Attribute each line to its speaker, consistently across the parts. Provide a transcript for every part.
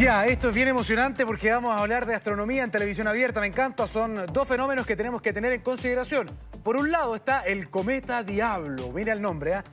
Speaker 1: Ya, esto es bien emocionante porque vamos a hablar de astronomía en televisión abierta. Me encanta, son dos fenómenos que tenemos que tener en consideración. Por un lado está el cometa Diablo, mira el nombre, ¿eh?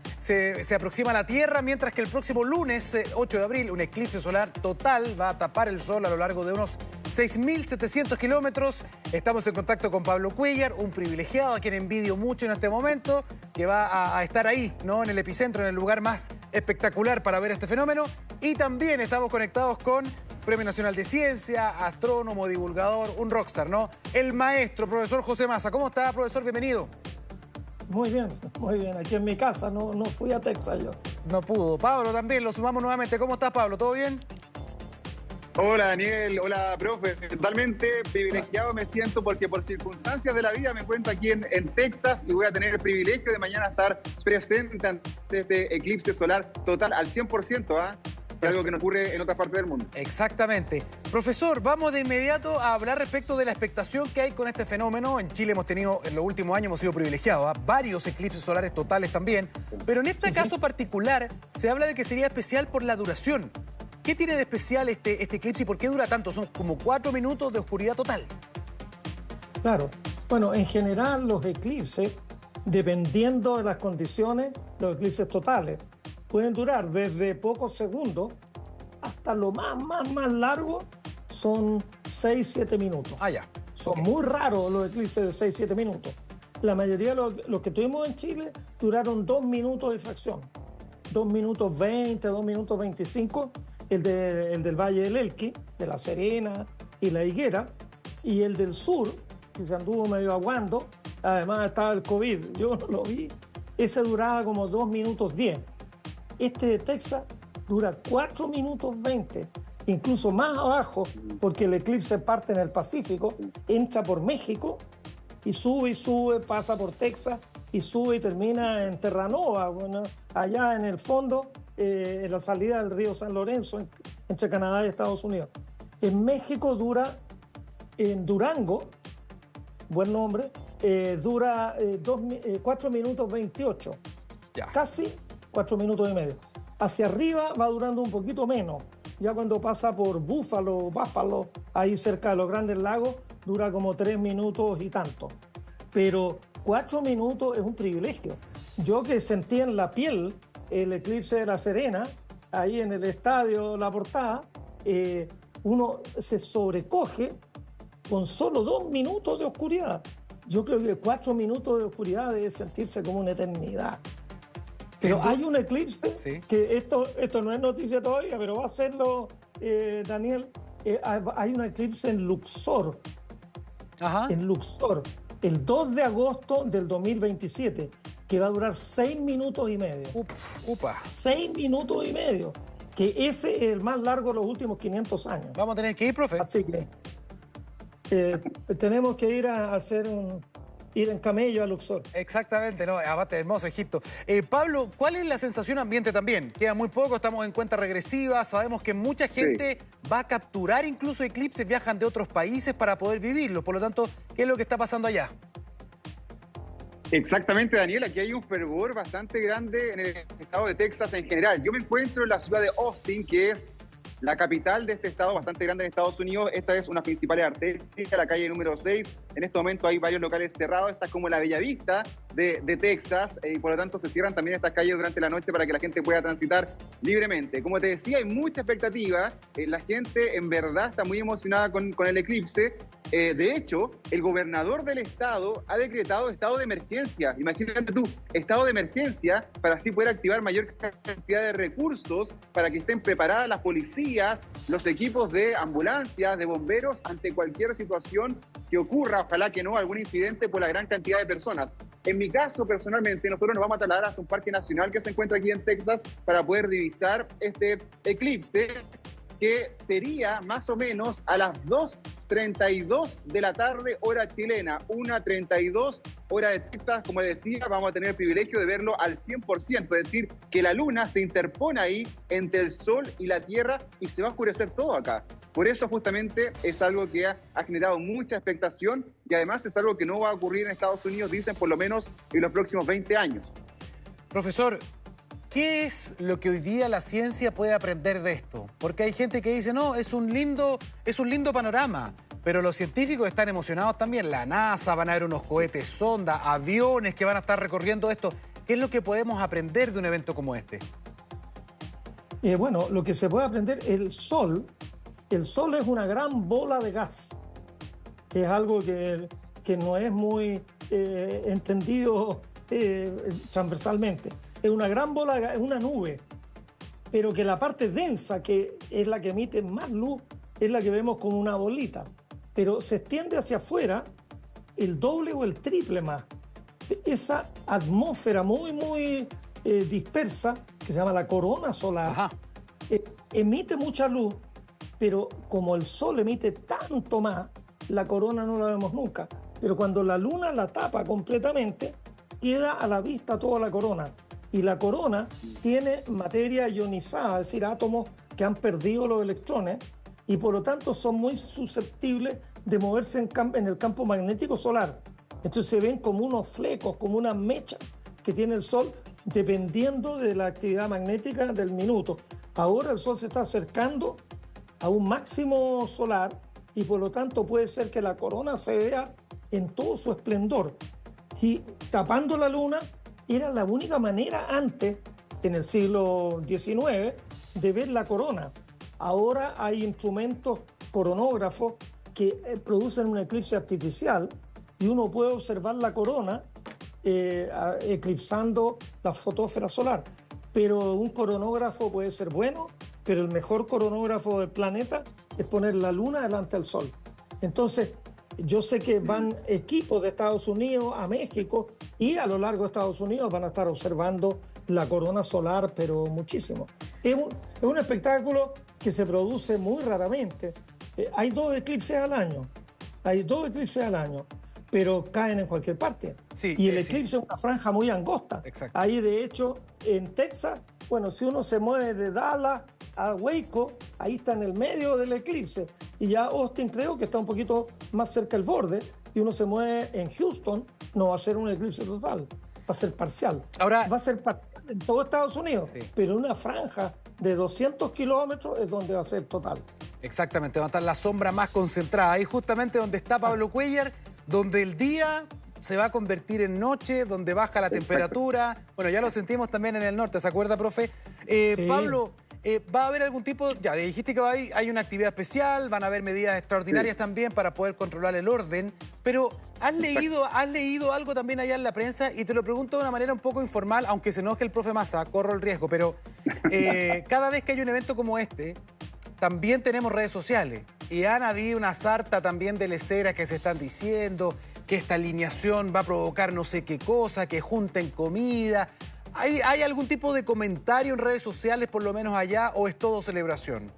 Speaker 1: Se aproxima a la Tierra, mientras que el próximo lunes, 8 de abril, un eclipse solar total va a tapar el Sol a lo largo de unos 6.700 kilómetros. Estamos en contacto con Pablo Cuéllar, un privilegiado a quien envidio mucho en este momento, que va a estar ahí, ¿no? En el epicentro, en el lugar más espectacular para ver este fenómeno. Y también estamos conectados con Premio Nacional de Ciencia, astrónomo, divulgador, un rockstar, ¿no? El maestro, profesor José Massa. ¿Cómo está, profesor? Bienvenido.
Speaker 2: Muy bien, aquí en mi casa, no fui a Texas yo.
Speaker 1: No pudo. Pablo también, lo sumamos nuevamente. ¿Cómo estás, Pablo? ¿Todo bien?
Speaker 3: Hola Daniel, hola profe, totalmente privilegiado me siento porque por circunstancias de la vida me encuentro aquí en Texas y voy a tener el privilegio de mañana estar presente ante este eclipse solar total al 100%, ¿ah? Es algo que no ocurre en otras partes del mundo.
Speaker 1: Exactamente. Profesor, vamos de inmediato a hablar respecto de la expectación que hay con este fenómeno. En Chile hemos tenido, en los últimos años hemos sido privilegiados, ¿ah? Varios eclipses solares totales también, pero en este caso particular se habla de que sería especial por la duración. ¿Qué tiene de especial este eclipse y por qué dura tanto? Son como 4 minutos de oscuridad total.
Speaker 2: Claro. Bueno, en general los eclipses, dependiendo de las condiciones, los eclipses totales pueden durar desde pocos segundos hasta lo más largo son 6-7 minutos.
Speaker 1: Ah, ya.
Speaker 2: Son muy raros los eclipses de 6-7 minutos. La mayoría de los que tuvimos en Chile duraron 2 minutos de fracción. 2 minutos 20, 2 minutos 25. El del Valle del Elqui, de La Serena y La Higuera, y el del sur, que se anduvo medio aguando, además estaba el COVID, yo no lo vi, ese duraba como 2 minutos 10. Este de Texas dura 4 minutos 20, incluso más abajo, porque el eclipse parte en el Pacífico, entra por México y sube, pasa por Texas y sube y termina en Terranova, bueno, allá en el fondo, en la salida del río San Lorenzo, entre Canadá y Estados Unidos. En México dura, en Durango, buen nombre, dura 4 minutos 28,
Speaker 1: Ya.
Speaker 2: casi 4 minutos y medio. Hacia arriba va durando un poquito menos. Ya cuando pasa por Buffalo, ahí cerca de los Grandes Lagos, dura como 3 minutos y tanto. Pero 4 minutos es un privilegio. Yo que sentí en la piel el eclipse de La Serena, ahí en el estadio La Portada, uno se sobrecoge con solo 2 minutos de oscuridad. Yo creo que 4 minutos de oscuridad debe sentirse como una eternidad. Pero hay un eclipse, sí, que esto no es noticia todavía, pero va a serlo, Daniel. Hay un eclipse en Luxor.
Speaker 1: Ajá.
Speaker 2: En Luxor, el 2 de agosto del 2027, que va a durar 6 minutos y medio.
Speaker 1: Upa.
Speaker 2: 6 minutos y medio, que ese es el más largo de los últimos 500 años.
Speaker 1: Vamos a tener que ir, profe.
Speaker 2: Así que tenemos que ir a ir en camello a Luxor.
Speaker 1: Exactamente, ¿no? Abate hermoso, Egipto. Pablo, ¿cuál es la sensación ambiente también? Queda muy poco, estamos en cuenta regresiva, sabemos que mucha gente va a capturar incluso eclipses, viajan de otros países para poder vivirlos. Por lo tanto, ¿qué es lo que está pasando allá?
Speaker 3: Exactamente, Daniel, aquí hay un fervor bastante grande en el estado de Texas en general. Yo me encuentro en la ciudad de Austin, que es la capital de este estado, bastante grande en Estados Unidos. Esta es una principal arteria, la calle número 6. En este momento hay varios locales cerrados. Esta es como la bella vista de Texas y por lo tanto se cierran también estas calles durante la noche para que la gente pueda transitar libremente. Como te decía, hay mucha expectativa. La gente en verdad está muy emocionada con el eclipse. De hecho, el gobernador del estado ha decretado estado de emergencia. Imagínate tú, estado de emergencia para así poder activar mayor cantidad de recursos para que estén preparadas las policías, los equipos de ambulancias, de bomberos ante cualquier situación que ocurra, ojalá que no, algún incidente por la gran cantidad de personas. En mi caso, personalmente, nosotros nos vamos a trasladar hasta un parque nacional que se encuentra aquí en Texas para poder divisar este eclipse, que sería más o menos a las 2:32 de la tarde, hora chilena, 1:32 hora de Texas. Como decía, vamos a tener el privilegio de verlo al 100%, es decir, que la luna se interpone ahí entre el sol y la tierra y se va a oscurecer todo acá. Por eso justamente es algo que ha generado mucha expectación y además es algo que no va a ocurrir en Estados Unidos, dicen por lo menos en los próximos 20 años.
Speaker 1: Profesor, ¿qué es lo que hoy día la ciencia puede aprender de esto? Porque hay gente que dice, no, es un lindo panorama, pero los científicos están emocionados también. La NASA, van a haber unos cohetes sonda, aviones que van a estar recorriendo esto. ¿Qué es lo que podemos aprender de un evento como este?
Speaker 2: Bueno, lo que se puede aprender, el Sol es una gran bola de gas, que es algo que no es muy entendido transversalmente. Es una gran bola, es una nube, pero que la parte densa, que es la que emite más luz, es la que vemos como una bolita, pero se extiende hacia afuera el doble o el triple más. Esa atmósfera muy dispersa, que se llama la corona solar, emite mucha luz, pero como el Sol emite tanto más, la corona no la vemos nunca. Pero cuando la Luna la tapa completamente, queda a la vista toda la corona. Y la corona tiene materia ionizada, es decir, átomos que han perdido los electrones y por lo tanto son muy susceptibles de moverse en el campo magnético solar. Entonces se ven como unos flecos, como una mecha que tiene el Sol, dependiendo de la actividad magnética del minuto. Ahora el Sol se está acercando a un máximo solar y por lo tanto puede ser que la corona se vea en todo su esplendor. Y tapando la Luna era la única manera antes, en el siglo XIX, de ver la corona. Ahora hay instrumentos coronógrafos que producen un eclipse artificial y uno puede observar la corona eclipsando la fotósfera solar. Pero un coronógrafo puede ser bueno, pero el mejor coronógrafo del planeta es poner la Luna delante del Sol. Entonces, yo sé que van equipos de Estados Unidos a México y a lo largo de Estados Unidos van a estar observando la corona solar, pero muchísimo. Es un espectáculo que se produce muy raramente. Hay 2 eclipses al año. Pero caen en cualquier parte.
Speaker 1: Sí,
Speaker 2: y el eclipse es una franja muy angosta.
Speaker 1: Exacto.
Speaker 2: Ahí, de hecho, en Texas, bueno, si uno se mueve de Dallas a Waco, ahí está en el medio del eclipse. Y ya Austin creo que está un poquito más cerca del borde. Y uno se mueve en Houston, no va a ser un eclipse total, va a ser parcial.
Speaker 1: Ahora,
Speaker 2: va a ser parcial en todo Estados Unidos,
Speaker 1: sí,
Speaker 2: pero una franja de 200 kilómetros es donde va a ser total.
Speaker 1: Exactamente, va a estar la sombra más concentrada. Ahí justamente donde está Pablo Cuellar, donde el día se va a convertir en noche, donde baja la temperatura. Bueno, ya lo sentimos también en el norte, ¿se acuerda, profe?
Speaker 2: Sí.
Speaker 1: Pablo, ¿va a haber algún tipo, ya dijiste que hay una actividad especial, van a haber medidas extraordinarias también para poder controlar el orden, pero ¿has leído algo también allá en la prensa? Y te lo pregunto de una manera un poco informal, aunque se enoje el profe Massa, corro el riesgo, pero cada vez que hay un evento como este, también tenemos redes sociales y han habido una sarta también de leceras que se están diciendo que esta alineación va a provocar no sé qué cosa, que junten comida. ¿Hay algún tipo de comentario en redes sociales, por lo menos allá, o es todo celebración?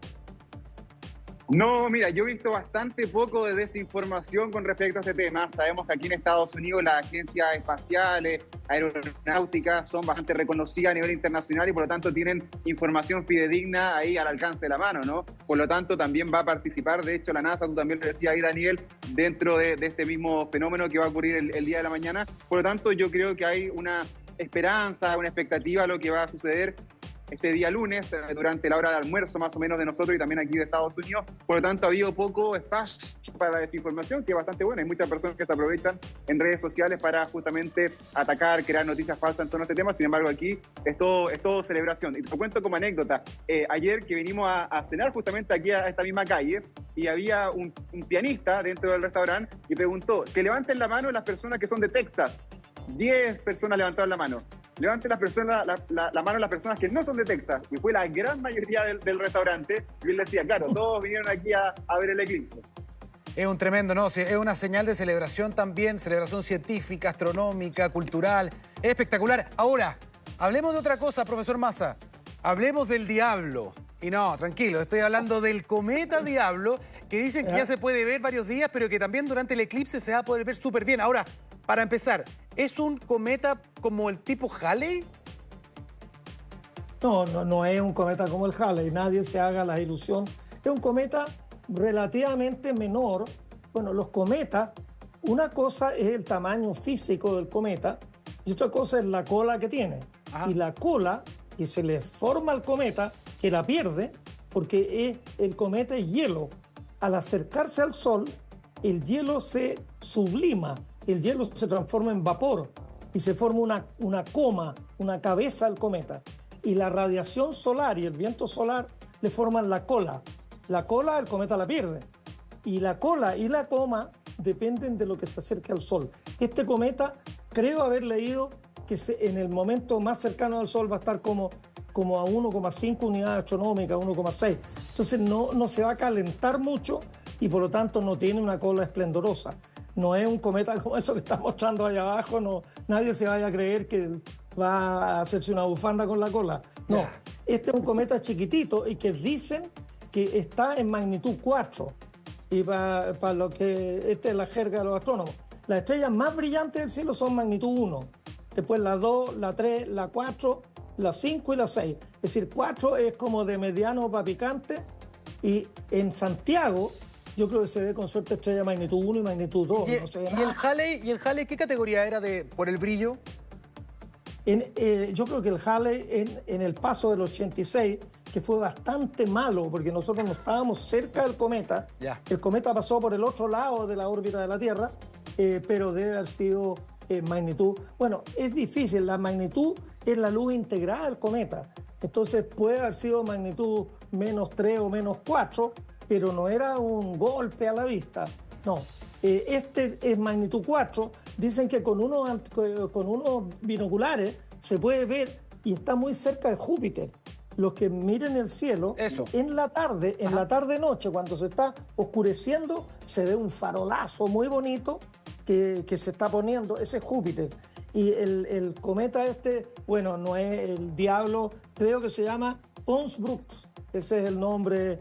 Speaker 3: No, mira, yo he visto bastante poco de desinformación con respecto a este tema. Sabemos que aquí en Estados Unidos las agencias espaciales, aeronáuticas son bastante reconocidas a nivel internacional y por lo tanto tienen información fidedigna ahí al alcance de la mano, ¿no? Por lo tanto también va a participar, de hecho la NASA, tú también lo decías ahí, Daniel, dentro de este mismo fenómeno que va a ocurrir el día de la mañana. Por lo tanto yo creo que hay una esperanza, una expectativa a lo que va a suceder este día lunes, durante la hora de almuerzo más o menos de nosotros y también aquí de Estados Unidos. Por lo tanto, ha habido poco espacio para la desinformación, que es bastante buena. Hay muchas personas que se aprovechan en redes sociales para justamente atacar, crear noticias falsas en torno a este tema. Sin embargo, aquí es todo celebración. Y te lo cuento como anécdota. Ayer que vinimos a cenar justamente aquí a esta misma calle y había un pianista dentro del restaurante y preguntó que levanten la mano las personas que son de Texas. 10 personas levantaron la mano. Levanten la mano las personas que no son de Texas. Y fue la gran mayoría del restaurante. Y él decía, claro, todos vinieron aquí a ver el eclipse.
Speaker 1: Es un tremendo, ¿no? Sí, es una señal de celebración también, celebración científica, astronómica, cultural. Es espectacular. Ahora, hablemos de otra cosa, profesor Massa. Hablemos del diablo. Y no, tranquilo, estoy hablando del cometa Diablo, que dicen que ya se puede ver varios días, pero que también durante el eclipse se va a poder ver súper bien. Ahora, para empezar, ¿es un cometa como el tipo Halley?
Speaker 2: No es un cometa como el Halley, nadie se haga la ilusión. Es un cometa relativamente menor. Bueno, los cometas, una cosa es el tamaño físico del cometa y otra cosa es la cola que tiene. Ajá. Y la cola y se le forma al cometa, que la pierde, porque el cometa es hielo. Al acercarse al Sol, el hielo se sublima, el hielo se transforma en vapor y se forma una coma, una cabeza al cometa. Y la radiación solar y el viento solar le forman la cola. La cola el cometa la pierde. Y la cola y la coma dependen de lo que se acerque al Sol. Este cometa, creo haber leído que en el momento más cercano al Sol va a estar como a 1,5 unidades astronómicas, 1,6. Entonces no se va a calentar mucho y por lo tanto no tiene una cola esplendorosa. No es un cometa como eso que está mostrando allá abajo, no, nadie se vaya a creer que va a hacerse una bufanda con la cola. No, este es un cometa chiquitito y que dicen que está en magnitud 4. Y para lo que esta es la jerga de los astrónomos. Las estrellas más brillantes del cielo son magnitud 1. Después la 2, la 3, la 4, la 5 y la 6. Es decir, 4 es como de mediano para picante. Y en Santiago, yo creo que se ve con suerte estrella magnitud 1 y magnitud 2.
Speaker 1: No se ve nada. ¿Y el Halley qué categoría era por el brillo?
Speaker 2: Yo creo que el Halley en el paso del 86, que fue bastante malo porque nosotros no estábamos cerca del cometa. El cometa pasó por el otro lado de la órbita de la Tierra, pero debe haber sido magnitud. Bueno, es difícil, la magnitud es la luz integrada del cometa. Entonces puede haber sido magnitud -3 o -4, pero no era un golpe a la vista. No, este es magnitud 4. Dicen que con unos binoculares se puede ver y está muy cerca de Júpiter. Los que miren el cielo, en la tarde-noche, cuando se está oscureciendo, se ve un farolazo muy bonito que se está poniendo. Ese es Júpiter. Y el cometa bueno, no es el Diablo, creo que se llama Pons-Brooks. Ese es el nombre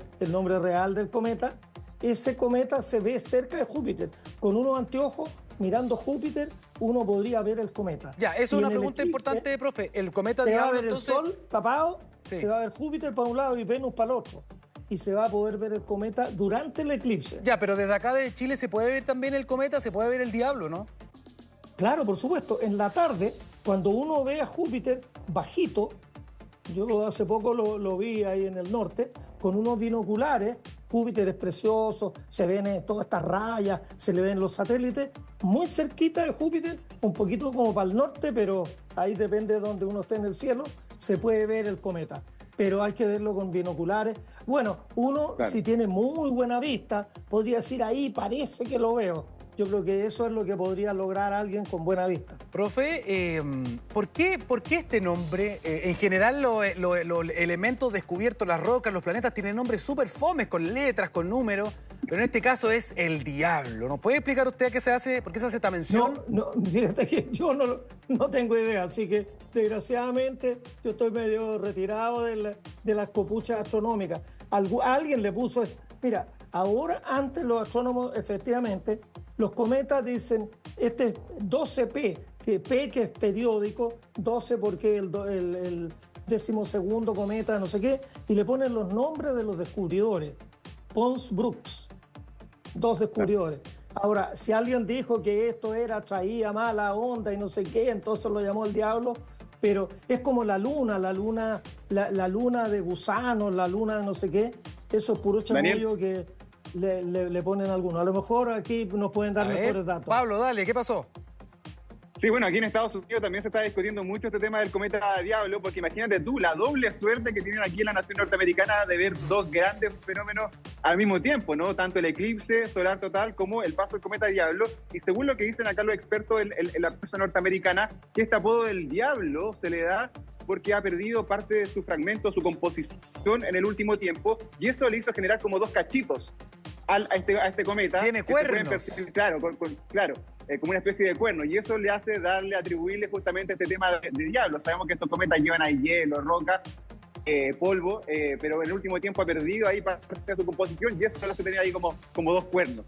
Speaker 2: real del cometa. Ese cometa se ve cerca de Júpiter. Con unos anteojos, mirando Júpiter, uno podría ver el cometa.
Speaker 1: Ya, eso es una pregunta importante, profe. El cometa Diablo,
Speaker 2: se va a ver
Speaker 1: entonces...
Speaker 2: el Sol tapado, se va a ver Júpiter para un lado y Venus para el otro. Y se va a poder ver el cometa durante el eclipse.
Speaker 1: Ya, pero desde acá de Chile se puede ver también el cometa, se puede ver el Diablo, ¿no?
Speaker 2: Claro, por supuesto. En la tarde, cuando uno ve a Júpiter bajito, yo hace poco lo vi ahí en el norte, con unos binoculares. Júpiter es precioso, se ven todas estas rayas, se le ven los satélites, muy cerquita de Júpiter, un poquito como para el norte, pero ahí depende de donde uno esté en el cielo, se puede ver el cometa. Pero hay que verlo con binoculares. Bueno, si tiene muy buena vista, podría decir ahí parece que lo veo. Yo creo que eso es lo que podría lograr alguien con buena vista.
Speaker 1: Profe, ¿por qué este nombre? En general los elementos descubiertos, las rocas, los planetas, tienen nombres súper fomes, con letras, con números, pero en este caso es el Diablo. ¿Nos puede explicar usted por qué se hace esta mención?
Speaker 2: No, fíjate que yo no tengo idea, así que desgraciadamente yo estoy medio retirado de las copuchas astronómicas. Alguien le puso eso. Mira, ahora antes los astrónomos efectivamente... Los cometas dicen, este es 12P, que es periódico, 12 porque el 12º cometa, no sé qué, y le ponen los nombres de los descubridores. Pons-Brooks, 2 descubridores. Ahora, si alguien dijo que esto traía mala onda y no sé qué, entonces lo llamó el Diablo, pero es como la luna de gusanos, la luna de no sé qué, eso es puro chamullo que... Le ponen algunos. A lo mejor aquí nos pueden dar mejores datos.
Speaker 1: Pablo, dale, ¿qué pasó?
Speaker 3: Sí, bueno, aquí en Estados Unidos también se está discutiendo mucho este tema del cometa Diablo, porque imagínate tú, la doble suerte que tienen aquí en la nación norteamericana de ver 2 grandes fenómenos al mismo tiempo, ¿no? Tanto el eclipse solar total como el paso del cometa Diablo. Y según lo que dicen acá los expertos en la prensa norteamericana, que este apodo del Diablo se le da porque ha perdido parte de su fragmento, su composición en el último tiempo, y eso le hizo generar como 2 cachitos a este cometa.
Speaker 1: Tiene cuernos.
Speaker 3: Claro, como una especie de cuerno, y eso le hace atribuirle justamente este tema de Diablo. Sabemos que estos cometas llevan ahí hielo, roca, polvo, pero en el último tiempo ha perdido ahí parte de su composición, y eso lo hace tener ahí como 2 cuernos.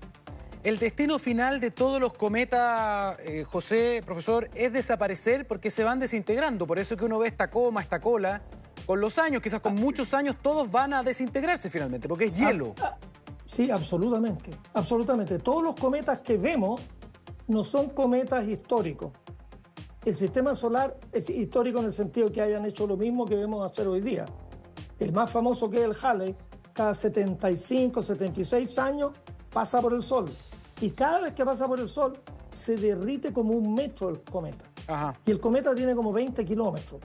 Speaker 1: El destino final de todos los cometas, José, profesor, es desaparecer porque se van desintegrando. Por eso es que uno ve esta coma, esta cola. Con los años, quizás con muchos años, todos van a desintegrarse finalmente, porque es hielo.
Speaker 2: Sí, absolutamente. Absolutamente. Todos los cometas que vemos no son cometas históricos. el sistema solar es histórico en el sentido que hayan hecho lo mismo que vemos hacer hoy día. El más famoso, que es el Halley, cada 75, 76 años pasa por el Sol. Y cada vez que pasa por el Sol se derrite como 1 metro el cometa.
Speaker 1: Ajá.
Speaker 2: Y el cometa tiene como 20 kilómetros.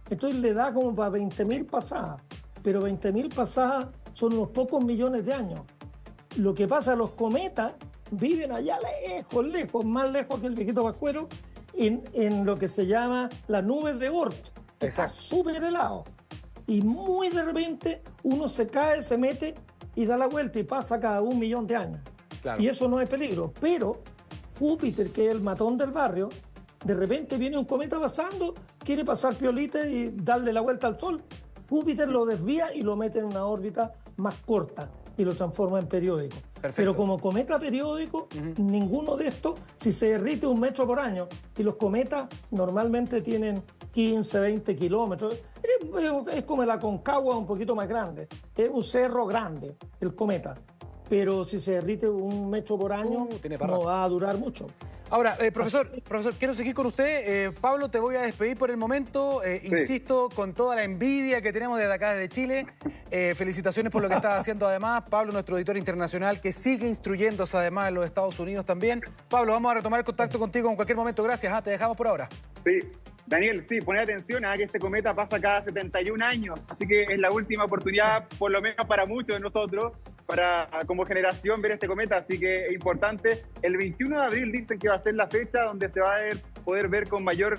Speaker 2: Entonces le da como para 20.000 pasadas. Pero 20.000 pasadas son unos pocos millones de años. Lo que pasa, los cometas viven allá lejos, lejos, más lejos que el viejito Pascuero, en lo que se llama las nubes de Oort. Está súper helado. Y muy de repente uno se cae, se mete y da la vuelta y pasa cada 1 millón de años. Claro. Y eso no es peligro. Pero Júpiter, que es el matón del barrio, de repente viene un cometa pasando, quiere pasar piolita y darle la vuelta al Sol. Júpiter lo desvía y lo mete en una órbita más corta y lo transforma en periódico. Perfecto. Pero como cometa periódico, ninguno de estos, si se derrite 1 metro por año, y los cometas normalmente tienen 15, 20 kilómetros, es como el Aconcagua un poquito más grande, es un cerro grande el cometa, pero si se derrite 1 metro por año, no va a durar mucho.
Speaker 1: Ahora, profesor, quiero seguir con usted. Pablo, te voy a despedir por el momento. Sí. Insisto, con toda la envidia que tenemos desde acá, desde Chile. Felicitaciones por lo que estás haciendo además. Pablo, nuestro editor internacional, que sigue instruyéndose además en los Estados Unidos también. Pablo, vamos a retomar contacto contigo en cualquier momento. Gracias, te dejamos por ahora.
Speaker 3: Sí. Daniel, sí, poner atención a que este cometa pasa cada 71 años, así que es la última oportunidad, por lo menos para muchos de nosotros, para como generación ver este cometa, así que es importante. El 21 de abril dicen que va a ser la fecha donde se va a poder ver con mayor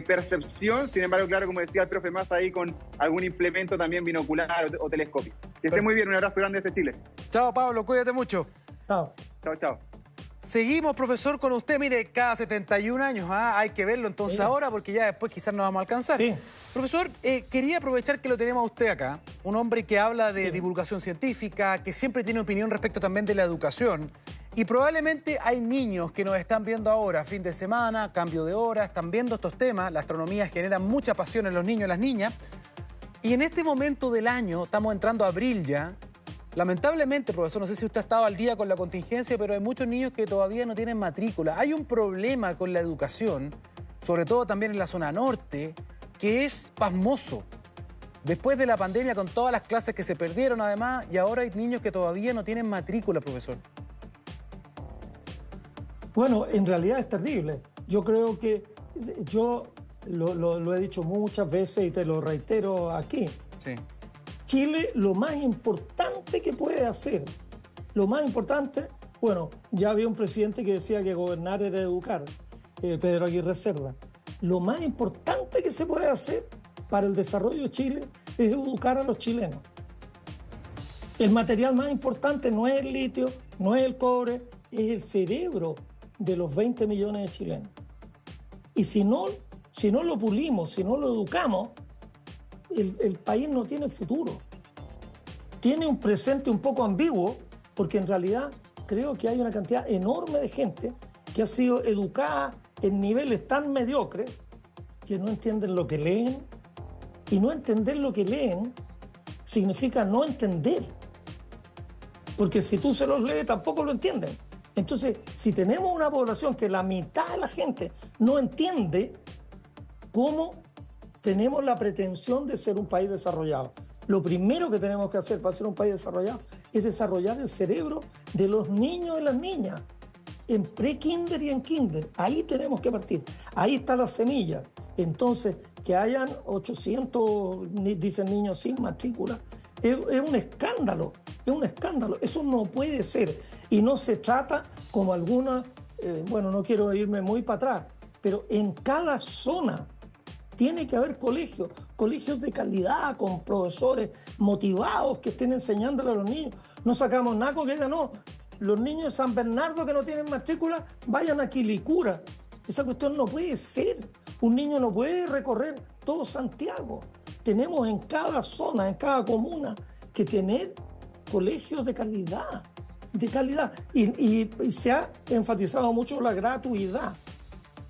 Speaker 3: percepción, sin embargo, claro, como decía el profe Massa, ahí con algún implemento también binocular o telescopio. Que esté muy bien, un abrazo grande desde Chile.
Speaker 1: Chao, Pablo, cuídate mucho.
Speaker 2: Chao.
Speaker 3: Chao, chao.
Speaker 1: Seguimos, profesor, con usted. Mire, cada 71 años hay que verlo entonces ahora, porque ya después quizás no vamos a alcanzar. Sí. Profesor, quería aprovechar que lo tenemos a usted acá, un hombre que habla de divulgación científica, que siempre tiene opinión respecto también de la educación. Y probablemente hay niños que nos están viendo ahora, fin de semana, cambio de hora, están viendo estos temas. La astronomía genera mucha pasión en los niños y las niñas. Y en este momento del año, estamos entrando a abril ya. Lamentablemente, profesor, no sé si usted ha estado al día con la contingencia, pero hay muchos niños que todavía no tienen matrícula. Hay un problema con la educación, sobre todo también en la zona norte, que es pasmoso. Después de la pandemia, con todas las clases que se perdieron además, y ahora hay niños que todavía no tienen matrícula, profesor.
Speaker 2: Bueno, en realidad es terrible. Yo creo que yo lo he dicho muchas veces y te lo reitero aquí. Sí. Chile, lo más importante que puede hacer, lo más importante, bueno, ya había un presidente que decía que gobernar era educar, Pedro Aguirre Cerda. Lo más importante que se puede hacer para el desarrollo de Chile es educar a los chilenos. El material más importante no es el litio, no es el cobre, es el cerebro de los 20 millones de chilenos. Y si no lo pulimos, si no lo educamos, el país no tiene futuro. Tiene un presente un poco ambiguo, porque en realidad creo que hay una cantidad enorme de gente que ha sido educada en niveles tan mediocres que no entienden lo que leen, y no entender lo que leen significa no entender, porque si tú se los lees tampoco lo entienden. Entonces, si tenemos una población que la mitad de la gente no entiende, ¿cómo tenemos la pretensión de ser un país desarrollado? Lo primero que tenemos que hacer para ser un país desarrollado es desarrollar el cerebro de los niños y las niñas, en pre-kinder y en kinder. Ahí tenemos que partir. Ahí está la semilla. Entonces, que hayan 800, dicen, niños sin matrícula, es un escándalo, es un escándalo. Eso no puede ser. Y no se trata como algunas, bueno, no quiero irme muy para atrás, pero en cada zona tiene que haber colegios de calidad, con profesores motivados que estén enseñándole a los niños. No sacamos nada con que digan, no, los niños de San Bernardo que no tienen matrícula, vayan a Quilicura. Esa cuestión no puede ser. Un niño no puede recorrer todo Santiago. Tenemos en cada zona, en cada comuna, que tener colegios de calidad. Y se ha enfatizado mucho la gratuidad.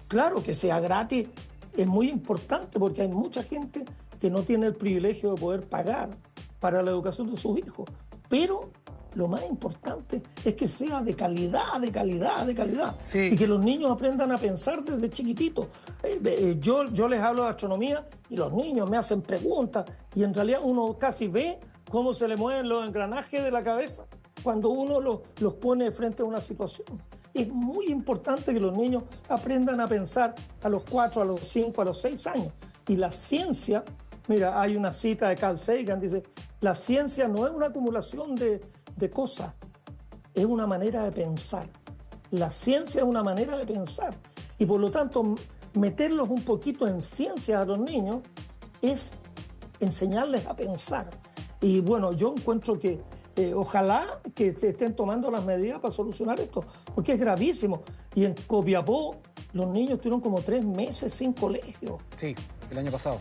Speaker 2: Claro que sea gratis es muy importante, porque hay mucha gente que no tiene el privilegio de poder pagar para la educación de sus hijos. Pero lo más importante es que sea de calidad, de calidad, de calidad.
Speaker 1: Sí.
Speaker 2: Y que los niños aprendan a pensar desde chiquititos. Yo les hablo de astronomía y los niños me hacen preguntas y en realidad uno casi ve cómo se le mueven los engranajes de la cabeza cuando uno los pone frente a una situación. Es muy importante que los niños aprendan a pensar a los 4, a los 5, a los 6 años. Y la ciencia, mira, hay una cita de Carl Sagan, dice, la ciencia no es una acumulación de cosas, es una manera de pensar. La ciencia es una manera de pensar. Y por lo tanto, meterlos un poquito en ciencia a los niños es enseñarles a pensar. Y bueno, yo encuentro que ojalá que se estén tomando las medidas para solucionar esto, porque es gravísimo. Y en Copiapó los niños estuvieron como 3 meses sin colegio.
Speaker 1: Sí, el año pasado.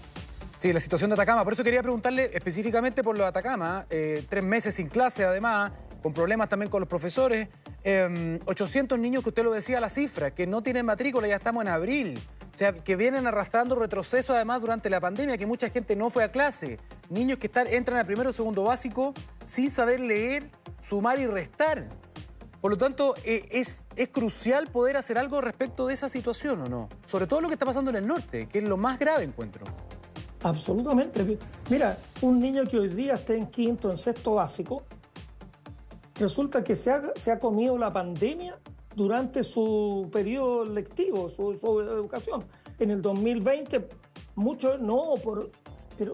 Speaker 1: Sí, la situación de Atacama. Por eso quería preguntarle específicamente por lo de Atacama. 3 meses sin clase, además, con problemas también con los profesores. 800 niños, que usted lo decía, la cifra, que no tienen matrícula, ya estamos en abril. O sea, que vienen arrastrando retroceso además durante la pandemia, que mucha gente no fue a clase. Niños que entran al primero o segundo básico sin saber leer, sumar y restar. Por lo tanto, es crucial poder hacer algo respecto de esa situación, ¿o no? Sobre todo lo que está pasando en el norte, que es lo más grave, encuentro.
Speaker 2: Absolutamente. Mira, un niño que hoy día esté en quinto, en sexto básico, resulta que se ha comido la pandemia durante su periodo lectivo, su educación. En el 2020, muchos no, pero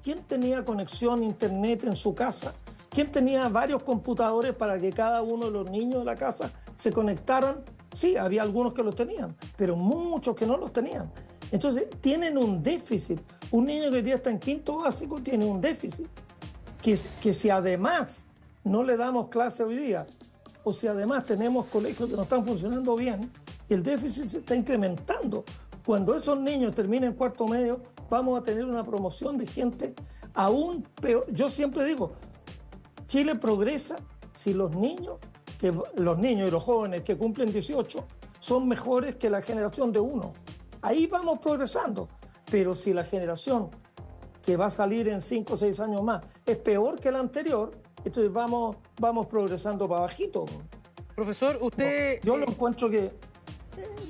Speaker 2: ¿quién tenía conexión a internet en su casa? ¿Quién tenía varios computadores para que cada uno de los niños de la casa se conectaran? Sí, había algunos que los tenían, pero muchos que no los tenían. Entonces, tienen un déficit. Un niño que hoy día está en quinto básico tiene un déficit. Que si además no le damos clase hoy día, o si además tenemos colegios que no están funcionando bien, el déficit se está incrementando. Cuando esos niños terminen cuarto medio, vamos a tener una promoción de gente aún peor. Yo siempre digo, Chile progresa si los niños y los jóvenes que cumplen 18 son mejores que la generación de uno. Ahí vamos progresando. Pero si la generación que va a salir en 5 o 6 años más es peor que la anterior, entonces vamos progresando para bajito.
Speaker 1: Profesor, usted...
Speaker 2: Yo lo encuentro que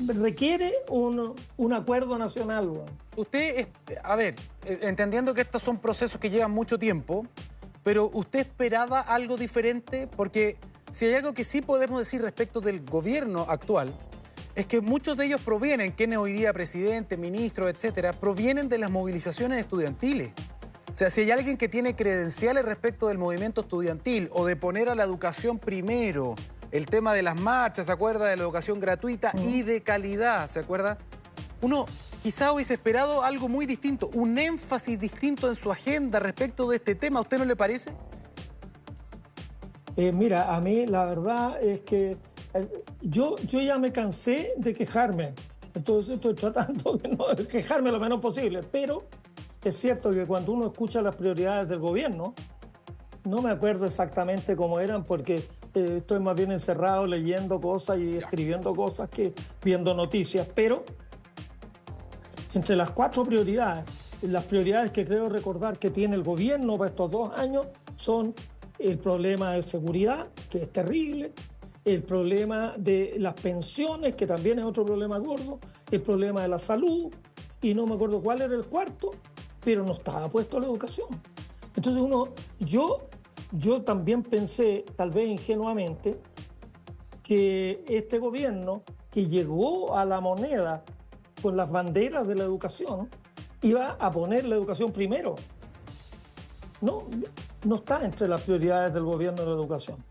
Speaker 2: requiere un acuerdo nacional.
Speaker 1: Usted, a ver, entendiendo que estos son procesos que llevan mucho tiempo, pero ¿usted esperaba algo diferente? Porque si hay algo que sí podemos decir respecto del gobierno actual, es que muchos de ellos provienen, quien es hoy día presidente, ministro, etcétera, provienen de las movilizaciones estudiantiles. O sea, si hay alguien que tiene credenciales respecto del movimiento estudiantil o de poner a la educación primero, el tema de las marchas, ¿se acuerda? De la educación gratuita y de calidad, ¿se acuerda? Uno quizá hubiese esperado algo muy distinto, un énfasis distinto en su agenda respecto de este tema. ¿A usted no le parece?
Speaker 2: Mira, a mí la verdad es que yo ya me cansé de quejarme. Entonces estoy tratando de quejarme lo menos posible, pero es cierto que cuando uno escucha las prioridades del gobierno, no me acuerdo exactamente cómo eran porque estoy más bien encerrado leyendo cosas y escribiendo cosas que viendo noticias, pero entre las 4 prioridades, las prioridades que creo recordar que tiene el gobierno para estos 2 años son el problema de seguridad, que es terrible, el problema de las pensiones, que también es otro problema gordo, el problema de la salud, y no me acuerdo cuál era el cuarto, pero no estaba puesto la educación. Entonces yo también pensé, tal vez ingenuamente, que este gobierno que llegó a la moneda con las banderas de la educación iba a poner la educación primero. No está entre las prioridades del gobierno de la educación.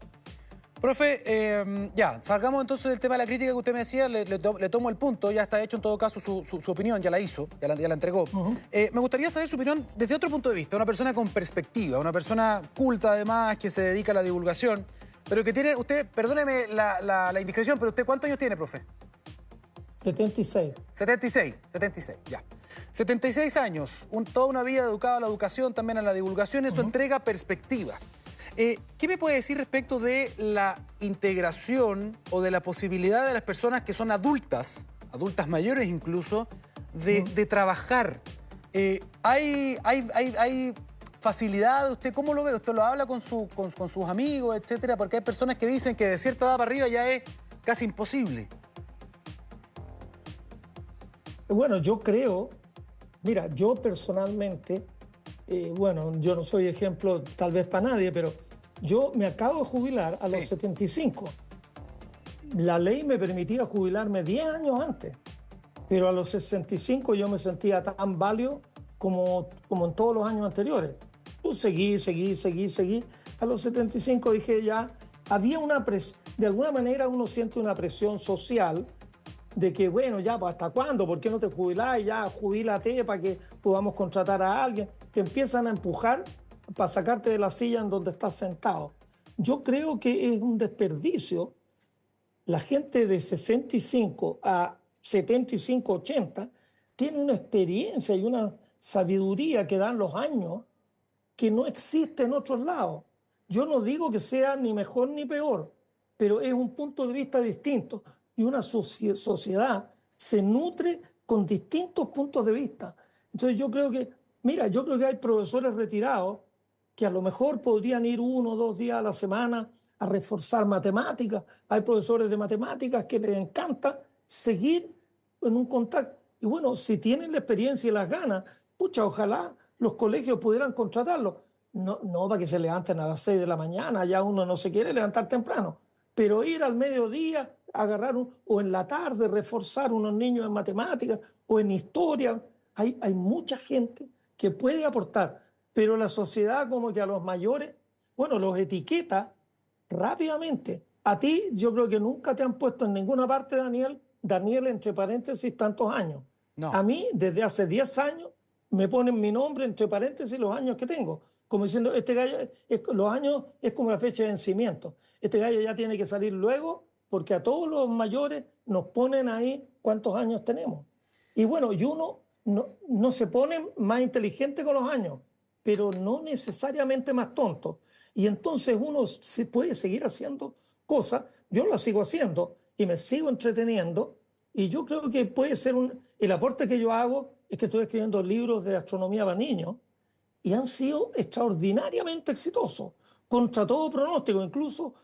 Speaker 1: Profe, ya, salgamos entonces del tema de la crítica que usted me decía, le tomo el punto, ya está hecho en todo caso su opinión, ya la hizo, ya la entregó. Me gustaría saber su opinión desde otro punto de vista, una persona con perspectiva, una persona culta además, que se dedica a la divulgación, pero que tiene, usted, perdóneme la indiscreción, pero usted, ¿cuántos años tiene, profe?
Speaker 2: 76.
Speaker 1: 76, ya. 76 años, toda una vida dedicada a la educación, también a la divulgación, eso entrega perspectiva. ¿Qué me puede decir respecto de la integración o de la posibilidad de las personas que son adultas mayores incluso, de trabajar? ¿Hay facilidad? ¿Usted cómo lo ve? ¿Usted lo habla con sus amigos, etcétera? Porque hay personas que dicen que de cierta edad para arriba ya es casi imposible.
Speaker 2: Bueno, yo creo, mira, yo personalmente, bueno, yo no soy ejemplo tal vez para nadie, pero yo me acabo de jubilar a los 75. La ley me permitía jubilarme 10 años antes, pero a los 65 yo me sentía tan válido como en todos los años anteriores. Pues seguí. A los 75 dije ya, había una presión, de alguna manera uno siente una presión social de que, bueno, ya, pues, ¿hasta cuándo? ¿Por qué no te jubilás? Ya, jubílate para que podamos contratar a alguien. Te empiezan a empujar para sacarte de la silla en donde estás sentado. Yo creo que es un desperdicio. La gente de 65 a 75, 80 tiene una experiencia y una sabiduría que dan los años que no existe en otros lados. Yo no digo que sea ni mejor ni peor, pero es un punto de vista distinto. Y una sociedad se nutre con distintos puntos de vista. Entonces yo creo que, mira, yo creo que hay profesores retirados que a lo mejor podrían ir 1 o 2 días a la semana a reforzar matemáticas. Hay profesores de matemáticas que les encanta seguir en un contacto. Y bueno, si tienen la experiencia y las ganas, pucha, ojalá los colegios pudieran contratarlos. No para que se levanten a las 6 de la mañana, ya uno no se quiere levantar temprano, pero ir al mediodía, agarrar o en la tarde reforzar unos niños en matemáticas o en historia. Hay mucha gente que puede aportar, pero la sociedad como que a los mayores, bueno, los etiqueta rápidamente. A ti yo creo que nunca te han puesto en ninguna parte, Daniel entre paréntesis tantos años.
Speaker 1: No.
Speaker 2: A mí desde hace 10 años me ponen mi nombre entre paréntesis los años que tengo. Como diciendo, este gallo, los años es como la fecha de vencimiento. Este gallo ya tiene que salir luego porque a todos los mayores nos ponen ahí cuántos años tenemos. Y bueno, y uno no se pone más inteligente con los años, pero no necesariamente más tonto. Y entonces uno se puede seguir haciendo cosas. Yo las sigo haciendo y me sigo entreteniendo. Y yo creo que puede ser el aporte que yo hago es que estoy escribiendo libros de astronomía para niños y han sido extraordinariamente exitosos, contra todo pronóstico, incluso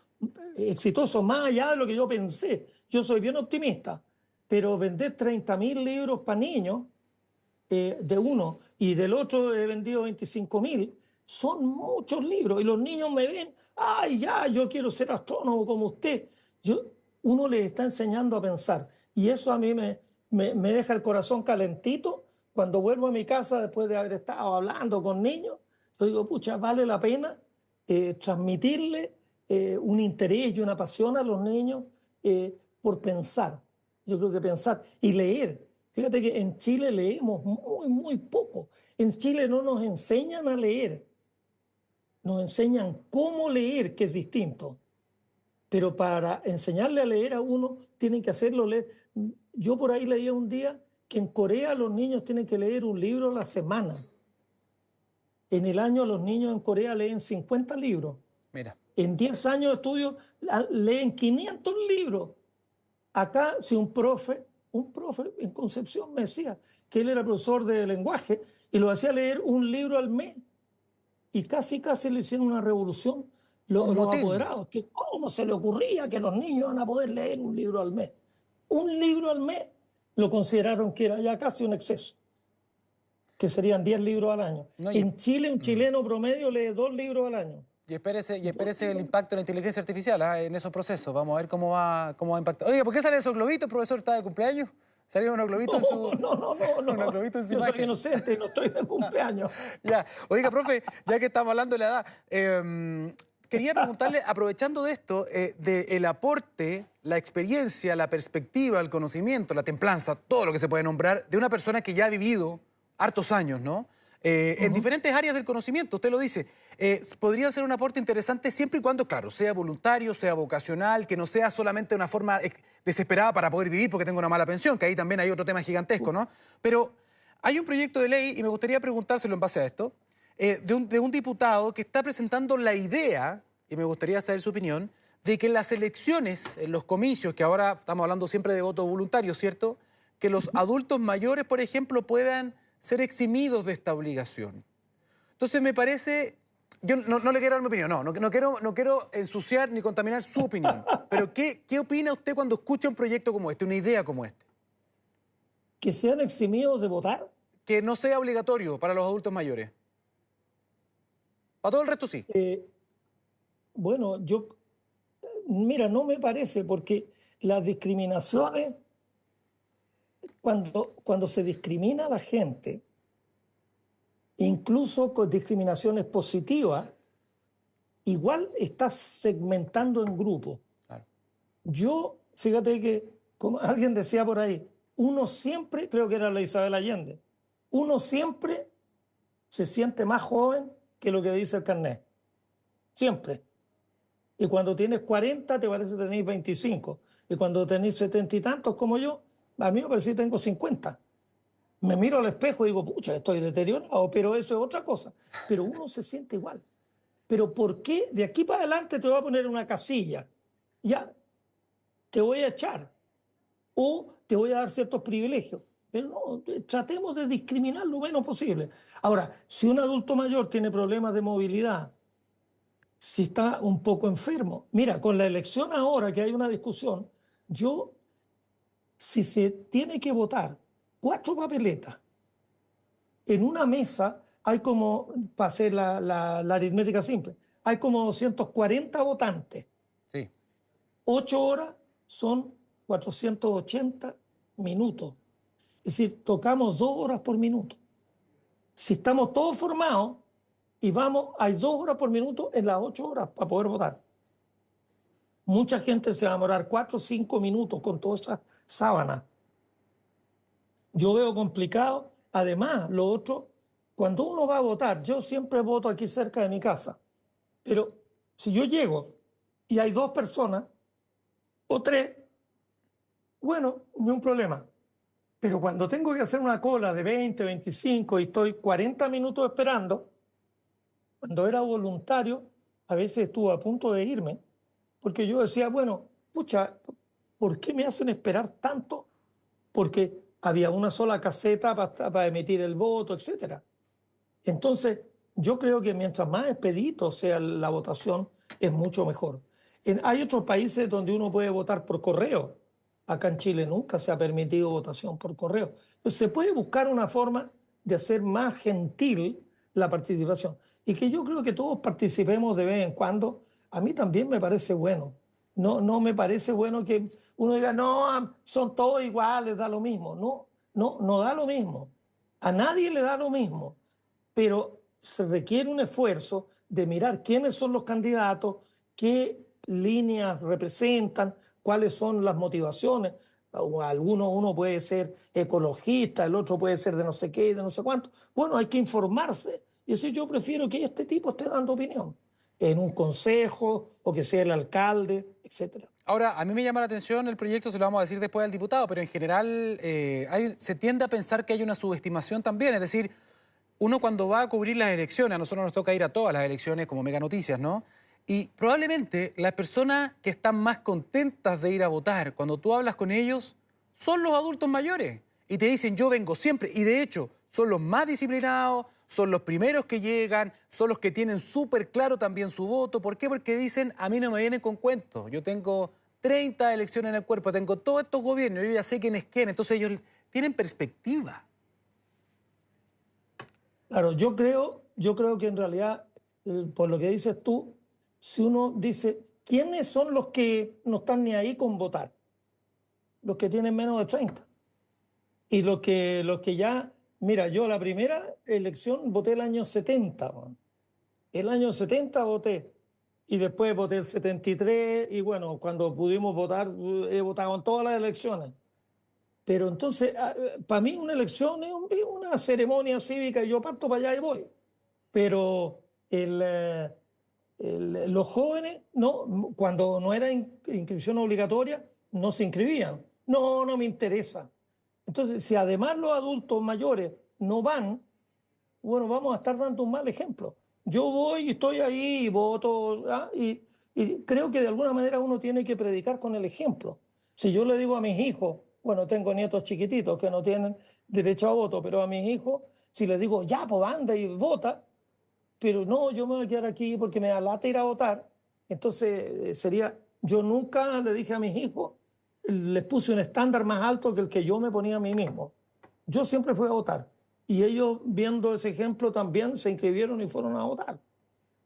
Speaker 2: exitosos más allá de lo que yo pensé. Yo soy bien optimista, pero vender 30.000 libros para niños, de uno, y del otro he vendido 25.000, son muchos libros, y los niños me ven, ¡ay, ya, yo quiero ser astrónomo como usted! Uno les está enseñando a pensar, y eso a mí me deja el corazón calentito. Cuando vuelvo a mi casa después de haber estado hablando con niños, yo digo, pucha, vale la pena transmitirle un interés y una pasión a los niños por pensar. Yo creo que pensar y leer. Fíjate que en Chile leemos muy poco. En Chile no nos enseñan a leer. Nos enseñan cómo leer, que es distinto. Pero para enseñarle a leer a uno, tienen que hacerlo leer. Yo por ahí leía un día que en Corea los niños tienen que leer un libro a la semana. En el año los niños en Corea leen 50 libros.
Speaker 1: Mira.
Speaker 2: En 10 años de estudio leen 500 libros. Acá, si un profe en Concepción me decía que él era profesor de lenguaje y lo hacía leer un libro al mes. Y casi le hicieron una revolución los apoderados. Que ¿cómo se le ocurría que los niños van a poder leer un libro al mes? Un libro al mes lo consideraron que era ya casi un exceso, que serían 10 libros al año. No, en Chile, un chileno promedio lee 2 libros al año.
Speaker 1: Y espérese el impacto de la inteligencia artificial en esos procesos. Vamos a ver cómo va a impactar. Oiga, ¿por qué salen esos globitos, profesor? ¿Está de cumpleaños? ¿Salieron unos globitos en su...?
Speaker 2: No.
Speaker 1: Unos globitos en su imagen.
Speaker 2: Yo soy inocente y no estoy de cumpleaños.
Speaker 1: Ya. Oiga, profe, ya que estamos hablando de la edad, quería preguntarle, aprovechando de esto, del aporte, la experiencia, la perspectiva, el conocimiento, la templanza, todo lo que se puede nombrar, de una persona que ya ha vivido hartos años, ¿no? En diferentes áreas del conocimiento, usted lo dice. Podría ser un aporte interesante siempre y cuando, claro, sea voluntario, sea vocacional, que no sea solamente una forma desesperada para poder vivir porque tengo una mala pensión, que ahí también hay otro tema gigantesco, ¿no? Pero hay un proyecto de ley, y me gustaría preguntárselo en base a esto, de un diputado que está presentando la idea, y me gustaría saber su opinión, de que en las elecciones, en los comicios, que ahora estamos hablando siempre de voto voluntario, ¿cierto?, que los adultos mayores, por ejemplo, puedan ser eximidos de esta obligación. Entonces me parece, yo no le quiero dar mi opinión, no quiero ensuciar ni contaminar su opinión, pero ¿qué opina usted cuando escucha un proyecto como este, una idea como este?
Speaker 2: Que sean eximidos de votar.
Speaker 1: Que no sea obligatorio para los adultos mayores. Para todo el resto sí.
Speaker 2: Bueno, mira, no me parece, porque las discriminaciones, cuando se discrimina a la gente, incluso con discriminaciones positivas, igual estás segmentando en grupos.
Speaker 1: Claro.
Speaker 2: Fíjate que, como alguien decía por ahí, uno siempre, creo que era la Isabel Allende, uno siempre se siente más joven que lo que dice el carnet. Siempre. Y cuando tienes 40 te parece que tenés 25. Y cuando tenés 70 y tantos como yo, a mí me parece que tengo 50. Me miro al espejo y digo, pucha, estoy deteriorado, pero eso es otra cosa. Pero uno se siente igual. Pero ¿por qué de aquí para adelante te voy a poner una casilla? Ya, te voy a echar. O te voy a dar ciertos privilegios. Pero no, tratemos de discriminar lo menos posible. Ahora, si un adulto mayor tiene problemas de movilidad, si está un poco enfermo, mira, con la elección ahora que hay una discusión, si se tiene que votar 4 papeletas en una mesa, hay como, para hacer la aritmética simple, hay como 240 votantes.
Speaker 1: Sí.
Speaker 2: 8 horas son 480 minutos. Es decir, tocamos 2 horas por minuto. Si estamos todos formados y hay 2 horas por minuto en las 8 horas para poder votar. Mucha gente se va a demorar 4 o 5 minutos con toda esa sábana. Yo veo complicado. Además, lo otro, cuando uno va a votar, yo siempre voto aquí cerca de mi casa. Pero si yo llego y hay 2 personas o 3, bueno, no hay un problema. Pero cuando tengo que hacer una cola de 20, 25 y estoy 40 minutos esperando, cuando era voluntario, a veces estuve a punto de irme, porque yo decía, bueno, pucha, ¿por qué me hacen esperar tanto? Porque había una sola caseta para emitir el voto, etc. Entonces, yo creo que mientras más expedito sea la votación, es mucho mejor. Hay otros países donde uno puede votar por correo. Acá en Chile nunca se ha permitido votación por correo. Pues se puede buscar una forma de hacer más gentil la participación. Y que yo creo que todos participemos de vez en cuando. A mí también me parece bueno. No me parece bueno que uno diga, no, son todos iguales, da lo mismo. No da lo mismo. A nadie le da lo mismo. Pero se requiere un esfuerzo de mirar quiénes son los candidatos, qué líneas representan, cuáles son las motivaciones. Uno puede ser ecologista, el otro puede ser de no sé qué, de no sé cuánto. Bueno, hay que informarse y decir, yo prefiero que este tipo esté dando opinión en un consejo o que sea el alcalde, etcétera.
Speaker 1: Ahora, a mí me llama la atención el proyecto, se lo vamos a decir después al diputado, pero en general se tiende a pensar que hay una subestimación también, es decir, uno cuando va a cubrir las elecciones, a nosotros nos toca ir a todas las elecciones como Mega Noticias, ¿no? Y probablemente las personas que están más contentas de ir a votar, cuando tú hablas con ellos, son los adultos mayores. Y te dicen, yo vengo siempre. Y de hecho, son los más disciplinados, son los primeros que llegan, son los que tienen súper claro también su voto. ¿Por qué? Porque dicen, a mí no me vienen con cuentos. Yo tengo 30 elecciones en el cuerpo, tengo todos estos gobiernos, yo ya sé quién es quién. Entonces ellos tienen perspectiva.
Speaker 2: Claro, yo creo que en realidad, por lo que dices tú, si uno dice, ¿quiénes son los que no están ni ahí con votar? Los que tienen menos de 30. Y los que ya, mira, yo la primera elección voté el año 70. Man. El año 70 voté. Y después voté el 73. Y bueno, cuando pudimos votar, he votado en todas las elecciones. Pero entonces, para mí una elección es una ceremonia cívica y yo parto para allá y voy. Pero los jóvenes, no, cuando no era inscripción obligatoria, no se inscribían. No me interesa. Entonces, si además los adultos mayores no van, bueno, vamos a estar dando un mal ejemplo. Yo voy y estoy ahí y voto, ¿ah? Y creo que de alguna manera uno tiene que predicar con el ejemplo. Si yo le digo a mis hijos, bueno, tengo nietos chiquititos que no tienen derecho a voto, pero a mis hijos, si les digo, ya, pues anda y vota, pero no, yo me voy a quedar aquí porque me da lata ir a votar. Entonces yo nunca le dije a mis hijos, les puse un estándar más alto que el que yo me ponía a mí mismo. Yo siempre fui a votar y ellos viendo ese ejemplo también se inscribieron y fueron a votar.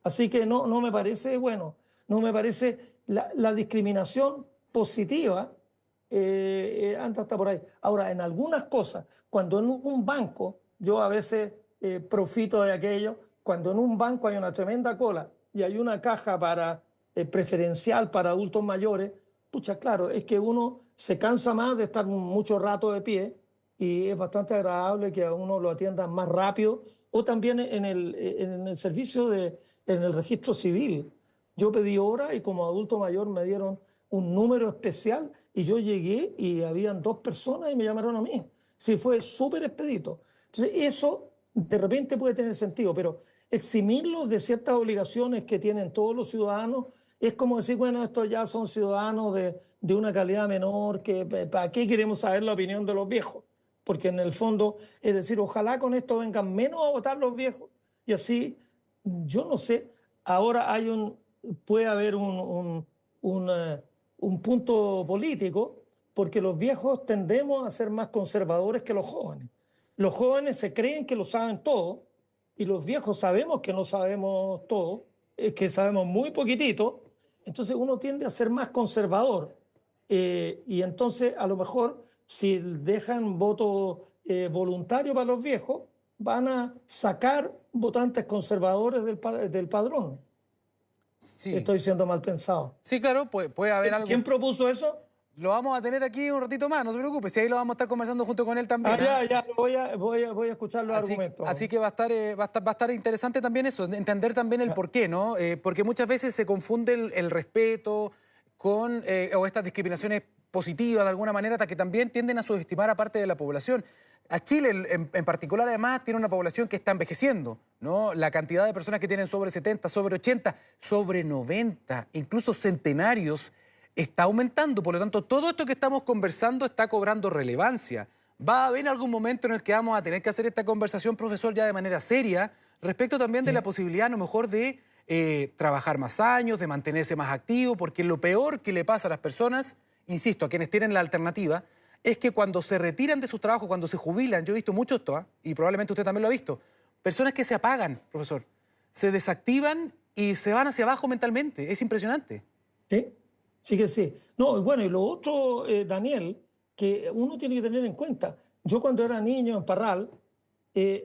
Speaker 2: Así que no me parece bueno, no me parece la discriminación positiva anda hasta por ahí. Ahora, en algunas cosas, cuando en un banco, yo a veces profito de aquello, cuando en un banco hay una tremenda cola y hay una caja preferencial para adultos mayores, pucha, claro, es que uno se cansa más de estar mucho rato de pie y es bastante agradable que a uno lo atiendan más rápido, o también en el servicio en el registro civil. Yo pedí hora y como adulto mayor me dieron un número especial y yo llegué y habían 2 personas y me llamaron a mí. Sí, fue súper expedito. Entonces eso de repente puede tener sentido, pero eximirlos de ciertas obligaciones que tienen todos los ciudadanos es como decir, bueno, estos ya son ciudadanos de una calidad menor, que ¿para qué queremos saber la opinión de los viejos? Porque en el fondo, es decir, ojalá con esto vengan menos a votar los viejos y así, yo no sé, ahora puede haber un punto político, porque los viejos tendemos a ser más conservadores que los jóvenes. Los jóvenes se creen que lo saben todo y los viejos sabemos que no sabemos todo, que sabemos muy poquitito, entonces uno tiende a ser más conservador y entonces a lo mejor si dejan voto voluntario para los viejos, van a sacar votantes conservadores del padrón.
Speaker 1: Sí.
Speaker 2: Estoy siendo mal pensado.
Speaker 1: Sí, claro, puede haber algo.
Speaker 2: ¿Quién propuso eso?
Speaker 1: Lo vamos a tener aquí un ratito más, no se preocupe. Si ahí lo vamos a estar conversando junto con él también.
Speaker 2: Ya, voy a escuchar los argumentos.
Speaker 1: Así que va a estar interesante también eso, entender también el por qué, ¿no? Porque muchas veces se confunde el respeto con o estas discriminaciones positivas de alguna manera, hasta que también tienden a subestimar a parte de la población. A Chile en particular, además, tiene una población que está envejeciendo, ¿no? La cantidad de personas que tienen sobre 70, sobre 80, sobre 90, incluso centenarios, está aumentando. Por lo tanto, todo esto que estamos conversando está cobrando relevancia. Va a haber algún momento en el que vamos a tener que hacer esta conversación, profesor, ya de manera seria, respecto también de la posibilidad, a lo mejor, de trabajar más años, de mantenerse más activo, porque lo peor que le pasa a las personas, insisto, a quienes tienen la alternativa, es que cuando se retiran de sus trabajos, cuando se jubilan, yo he visto mucho esto, y probablemente usted también lo ha visto, personas que se apagan, profesor, se desactivan y se van hacia abajo mentalmente. Es impresionante.
Speaker 2: Sí que sí. No, bueno, y lo otro, Daniel, que uno tiene que tener en cuenta, yo cuando era niño en Parral,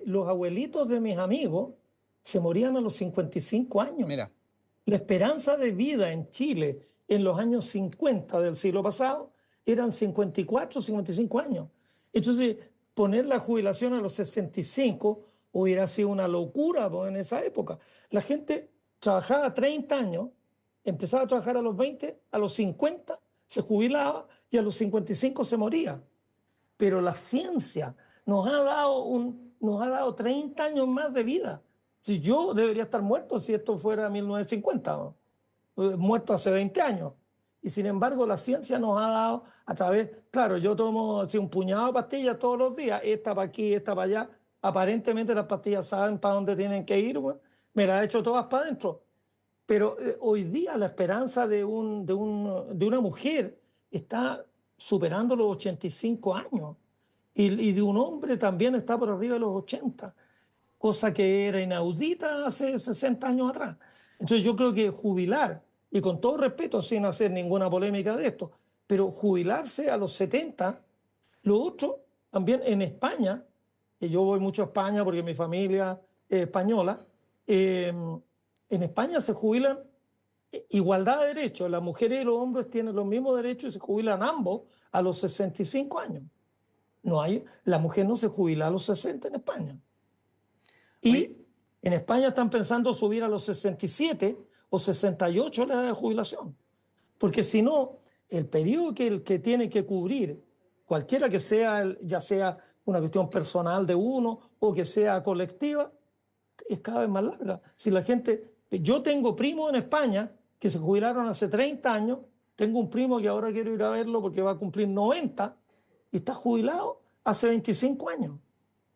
Speaker 2: los abuelitos de mis amigos se morían a los 55 años.
Speaker 1: Mira.
Speaker 2: La esperanza de vida en Chile en los años 50 del siglo pasado eran 54, 55 años. Entonces, poner la jubilación a los 65 hubiera sido una locura en esa época. La gente trabajaba 30 años, empezaba a trabajar a los 20, a los 50 se jubilaba y a los 55 se moría. Pero la ciencia nos ha dado 30 años más de vida. Si yo debería estar muerto si esto fuera 1950, ¿no? Muerto hace 20 años. Y sin embargo, la ciencia nos ha dado a través, claro, yo tomo así, un puñado de pastillas todos los días, esta para aquí, esta para allá. Aparentemente las pastillas saben para dónde tienen que ir, bueno, me las he hecho todas para adentro. Pero hoy día la esperanza de una mujer está superando los 85 años y de un hombre también está por arriba de los 80, cosa que era inaudita hace 60 años atrás. Entonces yo creo que jubilar, y con todo respeto, sin hacer ninguna polémica de esto, pero jubilarse a los 70, lo otro, también en España, que yo voy mucho a España porque mi familia es española, en España se jubilan igualdad de derechos, las mujeres y los hombres tienen los mismos derechos y se jubilan ambos a los 65 años. La mujer no se jubila a los 60 en España. Y en España están pensando subir a los 67 o 68 la edad de jubilación. Porque si no, el periodo que tiene que cubrir, cualquiera que sea, ya sea una cuestión personal de uno o que sea colectiva, es cada vez más larga. Si la gente... Yo tengo primos en España que se jubilaron hace 30 años, tengo un primo que ahora quiero ir a verlo porque va a cumplir 90 y está jubilado hace 25 años.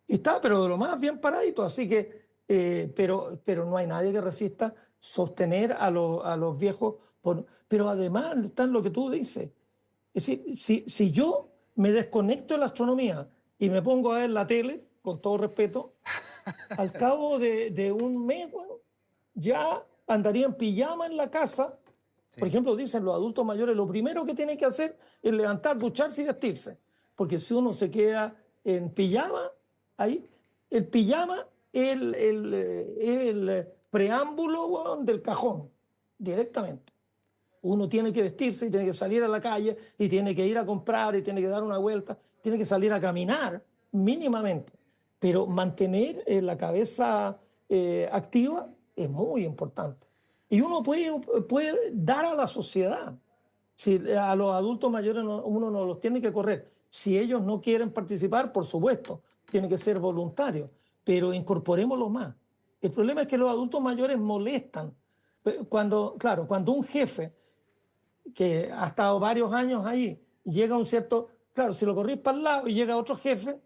Speaker 2: Y está, pero de lo más bien paradito. Así que pero no hay nadie que resista sostener a los viejos. Pero además está en lo que tú dices. Es decir, si yo me desconecto de la astronomía y me pongo a ver la tele, con todo respeto, al cabo de un mes, bueno, ya andaría en pijama en la casa. Sí. Por ejemplo, dicen los adultos mayores, lo primero que tienen que hacer es levantar, ducharse y vestirse. Porque si uno se queda en pijama, ahí, el pijama es el preámbulo, bueno, del cajón, directamente. Uno tiene que vestirse y tiene que salir a la calle y tiene que ir a comprar y tiene que dar una vuelta, tiene que salir a caminar mínimamente. Pero mantener la cabeza activa es muy importante. Y uno puede dar a la sociedad. Si a los adultos mayores uno no los tiene que correr. Si ellos no quieren participar, por supuesto, tiene que ser voluntario. Pero incorporémoslo más. El problema es que los adultos mayores molestan. Cuando un jefe que ha estado varios años ahí llega a un cierto... Claro, si lo corrís para el lado y llega otro jefe,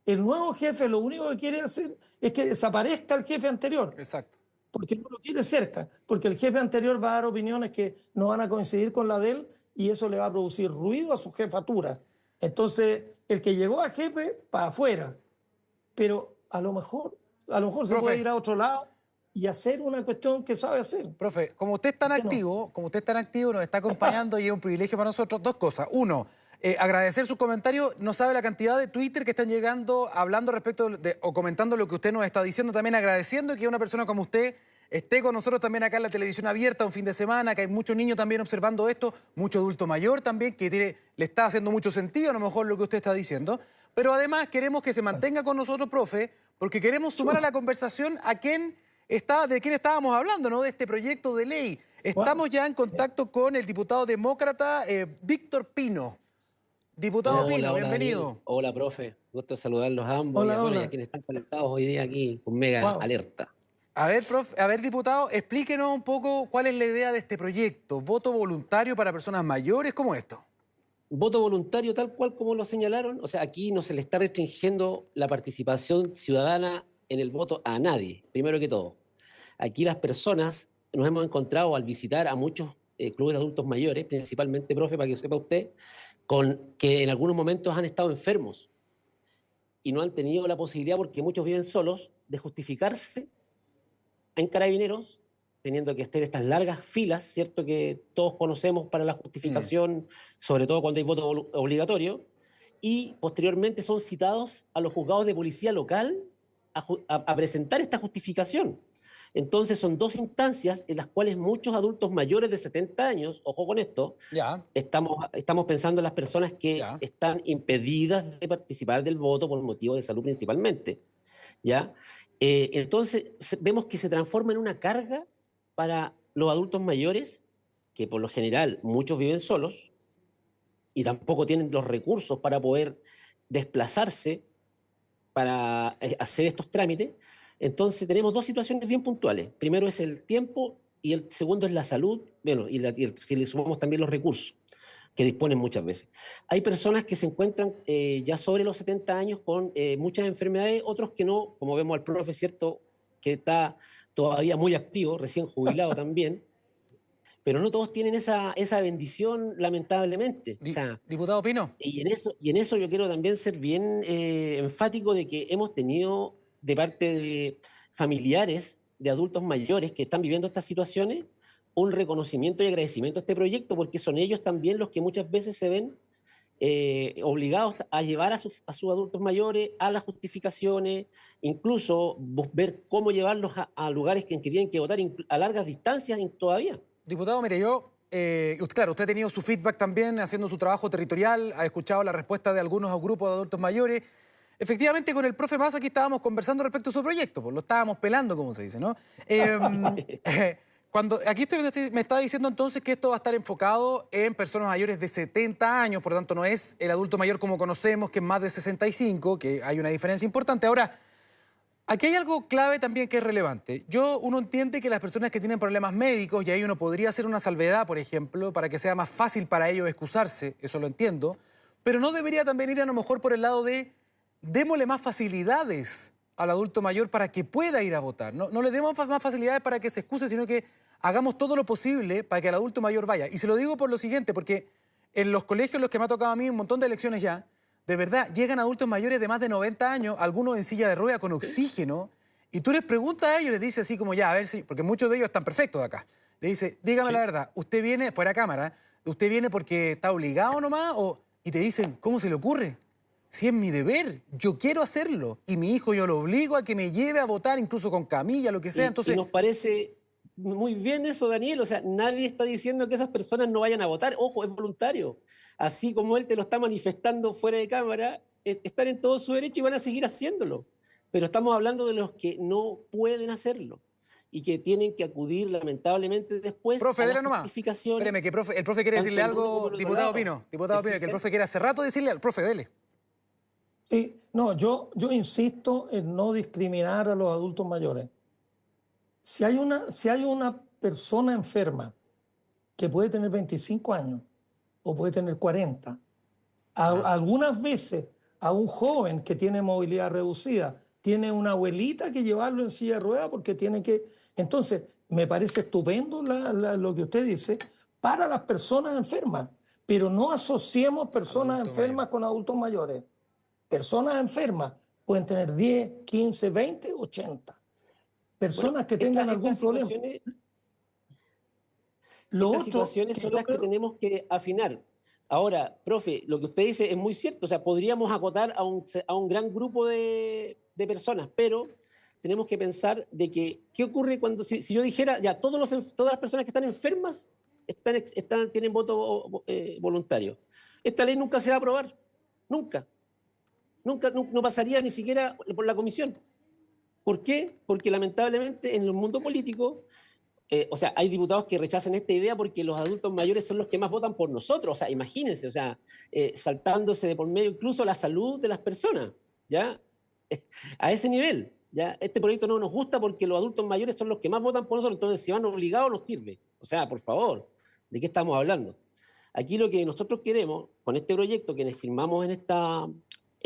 Speaker 2: el nuevo jefe lo único que quiere hacer es que desaparezca el jefe anterior.
Speaker 1: Exacto.
Speaker 2: Porque no lo quiere cerca, porque el jefe anterior va a dar opiniones que no van a coincidir con la de él y eso le va a producir ruido a su jefatura. Entonces, el que llegó a jefe, para afuera. Pero a lo mejor se puede ir a otro lado y hacer una cuestión que sabe hacer.
Speaker 1: Profe, como usted es tan activo, nos está acompañando y es un privilegio para nosotros, dos cosas. Uno, agradecer sus comentarios. No sabe la cantidad de Twitter que están llegando hablando respecto o comentando lo que usted nos está diciendo, también agradeciendo que una persona como usted esté con nosotros también acá en la televisión abierta un fin de semana, que hay muchos niños también observando esto, mucho adulto mayor también, que le está haciendo mucho sentido a lo mejor lo que usted está diciendo. Pero además queremos que se mantenga con nosotros, profe, porque queremos sumar a la conversación de quién estábamos hablando, ¿no? De este proyecto de ley. Estamos ya en contacto con el diputado demócrata Víctor Pino. Diputado Pino, bienvenido.
Speaker 4: Daniel. Hola, profe. Gusto saludarlos a ambos.
Speaker 2: Hola,
Speaker 4: y a quienes están conectados hoy día aquí con Mega Alerta.
Speaker 1: A ver, profe, diputado, explíquenos un poco cuál es la idea de este proyecto. ¿Voto voluntario para personas mayores? ¿Cómo esto?
Speaker 4: Voto voluntario tal cual como lo señalaron. O sea, aquí no se le está restringiendo la participación ciudadana en el voto a nadie, primero que todo. Aquí las personas nos hemos encontrado al visitar a muchos clubes de adultos mayores, principalmente, profe, para que sepa usted, que en algunos momentos han estado enfermos y no han tenido la posibilidad, porque muchos viven solos, de justificarse en Carabineros, teniendo que hacer estas largas filas, ¿cierto?, que todos conocemos para la justificación, sobre todo cuando hay voto obligatorio, y posteriormente son citados a los juzgados de policía local a presentar esta justificación. Entonces son dos instancias en las cuales muchos adultos mayores de 70 años, ojo con esto, estamos pensando en las personas que están impedidas de participar del voto por motivos de salud principalmente, ¿ya? Entonces vemos que se transforma en una carga para los adultos mayores, que por lo general muchos viven solos y tampoco tienen los recursos para poder desplazarse para hacer estos trámites. Entonces tenemos dos situaciones bien puntuales. Primero es el tiempo y el segundo es la salud, bueno, si le sumamos también los recursos que disponen muchas veces. Hay personas que se encuentran ya sobre los 70 años con muchas enfermedades, otros que no, como vemos al profe, ¿cierto?, que está todavía muy activo, recién jubilado también, pero no todos tienen esa bendición, lamentablemente.
Speaker 1: Diputado Pino.
Speaker 4: Y en eso yo quiero también ser bien enfático de que hemos tenido de parte de familiares de adultos mayores que están viviendo estas situaciones un reconocimiento y agradecimiento a este proyecto, porque son ellos también los que muchas veces se ven obligados a llevar a sus adultos mayores a las justificaciones, incluso ver cómo llevarlos a lugares en que tienen que votar a largas distancias todavía.
Speaker 1: Diputado, mire, claro, usted ha tenido su feedback también haciendo su trabajo territorial, ha escuchado la respuesta de algunos grupos de adultos mayores. Efectivamente, con el profe Massa aquí estábamos conversando respecto a su proyecto, pues lo estábamos pelando, como se dice, ¿no? Aquí me está diciendo entonces que esto va a estar enfocado en personas mayores de 70 años, por lo tanto no es el adulto mayor como conocemos, que es más de 65, que hay una diferencia importante. Ahora, aquí hay algo clave también que es relevante. Uno entiende que las personas que tienen problemas médicos, y ahí uno podría hacer una salvedad, por ejemplo, para que sea más fácil para ellos excusarse, eso lo entiendo, pero no debería también ir a lo mejor por el lado de démosle más facilidades al adulto mayor para que pueda ir a votar. No, no le demos más facilidades para que se excuse, sino que hagamos todo lo posible para que el adulto mayor vaya. Y se lo digo por lo siguiente, porque en los colegios en los que me ha tocado a mí un montón de elecciones ya, de verdad, llegan adultos mayores de más de 90 años, algunos en silla de ruedas con oxígeno, y tú les preguntas a ellos, les dices así como ya, a ver si, porque muchos de ellos están perfectos de acá. Le dice, dígame la verdad, usted viene, fuera de cámara, usted viene porque está obligado nomás, y te dicen, ¿cómo se le ocurre? Si es mi deber, yo quiero hacerlo. Y mi hijo yo lo obligo a que me lleve a votar, incluso con camilla, lo que sea. Entonces,
Speaker 4: y nos parece muy bien eso, Daniel. O sea, nadie está diciendo que esas personas no vayan a votar. Ojo, es voluntario. Así como él te lo está manifestando fuera de cámara, están en todo su derecho y van a seguir haciéndolo. Pero estamos hablando de los que no pueden hacerlo y que tienen que acudir lamentablemente después
Speaker 1: profe,
Speaker 4: a
Speaker 1: dele
Speaker 4: las
Speaker 1: nomás.
Speaker 4: justificaciones.
Speaker 1: Espéreme, que el profe quiere decirle
Speaker 4: tanto en uno
Speaker 1: algo,
Speaker 4: como en otro
Speaker 1: diputado
Speaker 4: lado.
Speaker 1: Pino, que el profe quiere hace rato decirle al profe, dele.
Speaker 2: Sí, no, yo insisto en no discriminar a los adultos mayores. Si hay una persona enferma que puede tener 25 años o puede tener 40, algunas veces a un joven que tiene movilidad reducida, tiene una abuelita que llevarlo en silla de ruedas porque tiene que... Entonces, me parece estupendo lo que usted dice para las personas enfermas, pero no asociemos personas enfermas con adultos mayores. Personas enfermas pueden tener 10, 15, 20, 80. Personas que tengan algún problema.
Speaker 4: Estas situaciones son las que tenemos que afinar. Ahora, profe, lo que usted dice es muy cierto. O sea, podríamos acotar a un gran grupo de personas, pero tenemos que pensar de que, ¿qué ocurre cuando, si yo dijera, ya, todas las personas que están enfermas tienen voto voluntario? Esta ley nunca se va a aprobar. Nunca. Nunca, no pasaría ni siquiera por la comisión. ¿Por qué? Porque lamentablemente en el mundo político, o sea, hay diputados que rechazan esta idea porque los adultos mayores son los que más votan por nosotros. O sea, imagínense, o sea, saltándose de por medio incluso la salud de las personas, ¿ya? A ese nivel, ¿ya? Este proyecto no nos gusta porque los adultos mayores son los que más votan por nosotros, entonces si van obligados nos sirve. O sea, por favor, ¿de qué estamos hablando? Aquí lo que nosotros queremos con este proyecto que nos firmamos en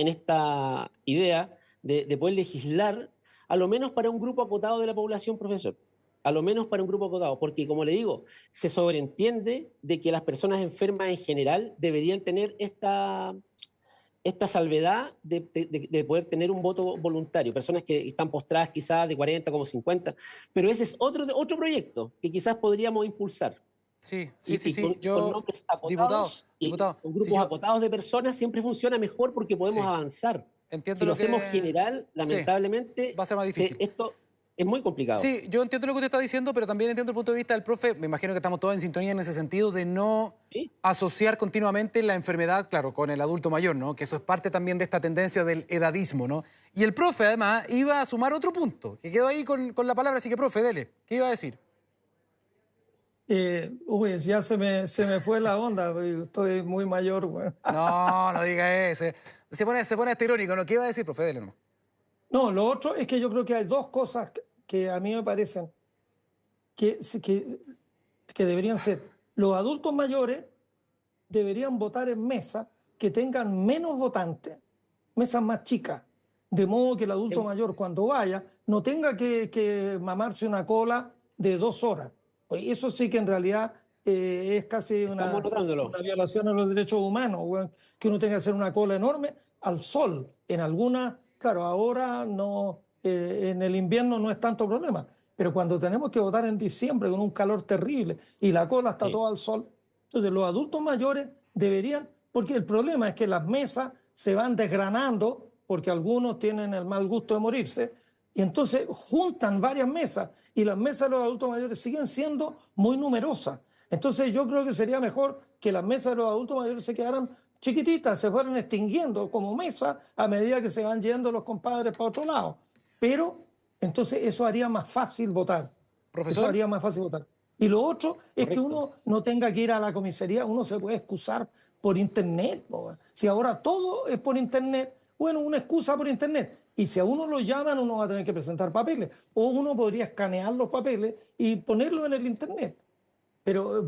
Speaker 4: esta idea de poder legislar, a lo menos para un grupo acotado de la población, profesor. A lo menos para un grupo acotado, porque como le digo, se sobreentiende de que las personas enfermas en general deberían tener esta salvedad de poder tener un voto voluntario. Personas que están postradas quizás de 40 como 50, pero ese es otro proyecto que quizás podríamos impulsar.
Speaker 1: Sí.
Speaker 4: Con nombres acotados
Speaker 1: diputado,
Speaker 4: con grupos acotados de personas siempre funciona mejor porque podemos avanzar.
Speaker 1: Entiendo
Speaker 4: si lo hacemos general, lamentablemente,
Speaker 1: va a ser más difícil.
Speaker 4: Esto es muy complicado.
Speaker 1: Sí, yo entiendo lo que usted está diciendo, pero también entiendo el punto de vista del profe. Me imagino que estamos todos en sintonía en ese sentido de no asociar continuamente la enfermedad, claro, con el adulto mayor, ¿no? Que eso es parte también de esta tendencia del edadismo, ¿no? Y el profe, además, iba a sumar otro punto, que quedó ahí con la palabra, así que, profe, dele. ¿Qué iba a decir?
Speaker 2: Ya se me fue la onda, estoy muy mayor, güey.
Speaker 1: No diga eso. Se pone hasta irónico, ¿no? ¿Qué iba a decir, profe? Dele, ¿no?
Speaker 2: No, lo otro es que yo creo que hay dos cosas que a mí me parecen que deberían ser. Los adultos mayores deberían votar en mesas que tengan menos votantes, mesas más chicas, de modo que el adulto mayor cuando vaya no tenga que mamarse una cola de 2 horas. Pues eso sí que en realidad es casi una violación a los derechos humanos, bueno, que uno tenga que hacer una cola enorme al sol. En algunas, claro, ahora no, en el invierno no es tanto problema, pero cuando tenemos que votar en diciembre con un calor terrible y la cola está toda al sol, entonces los adultos mayores deberían, porque el problema es que las mesas se van desgranando porque algunos tienen el mal gusto de morirse y entonces juntan varias mesas y las mesas de los adultos mayores siguen siendo muy numerosas. Entonces yo creo que sería mejor que las mesas de los adultos mayores se quedaran chiquititas, se fueran extinguiendo como mesas a medida que se van yendo los compadres para otro lado. Pero entonces eso haría más fácil votar.
Speaker 1: ¿Profesor?
Speaker 2: Eso haría más fácil votar. Y lo otro es que uno no tenga que ir a la comisaría, uno se puede excusar por internet. Si ahora todo es por internet, bueno, una excusa por internet. Y si a uno lo llaman, uno va a tener que presentar papeles. O uno podría escanear los papeles y ponerlos en el internet. Pero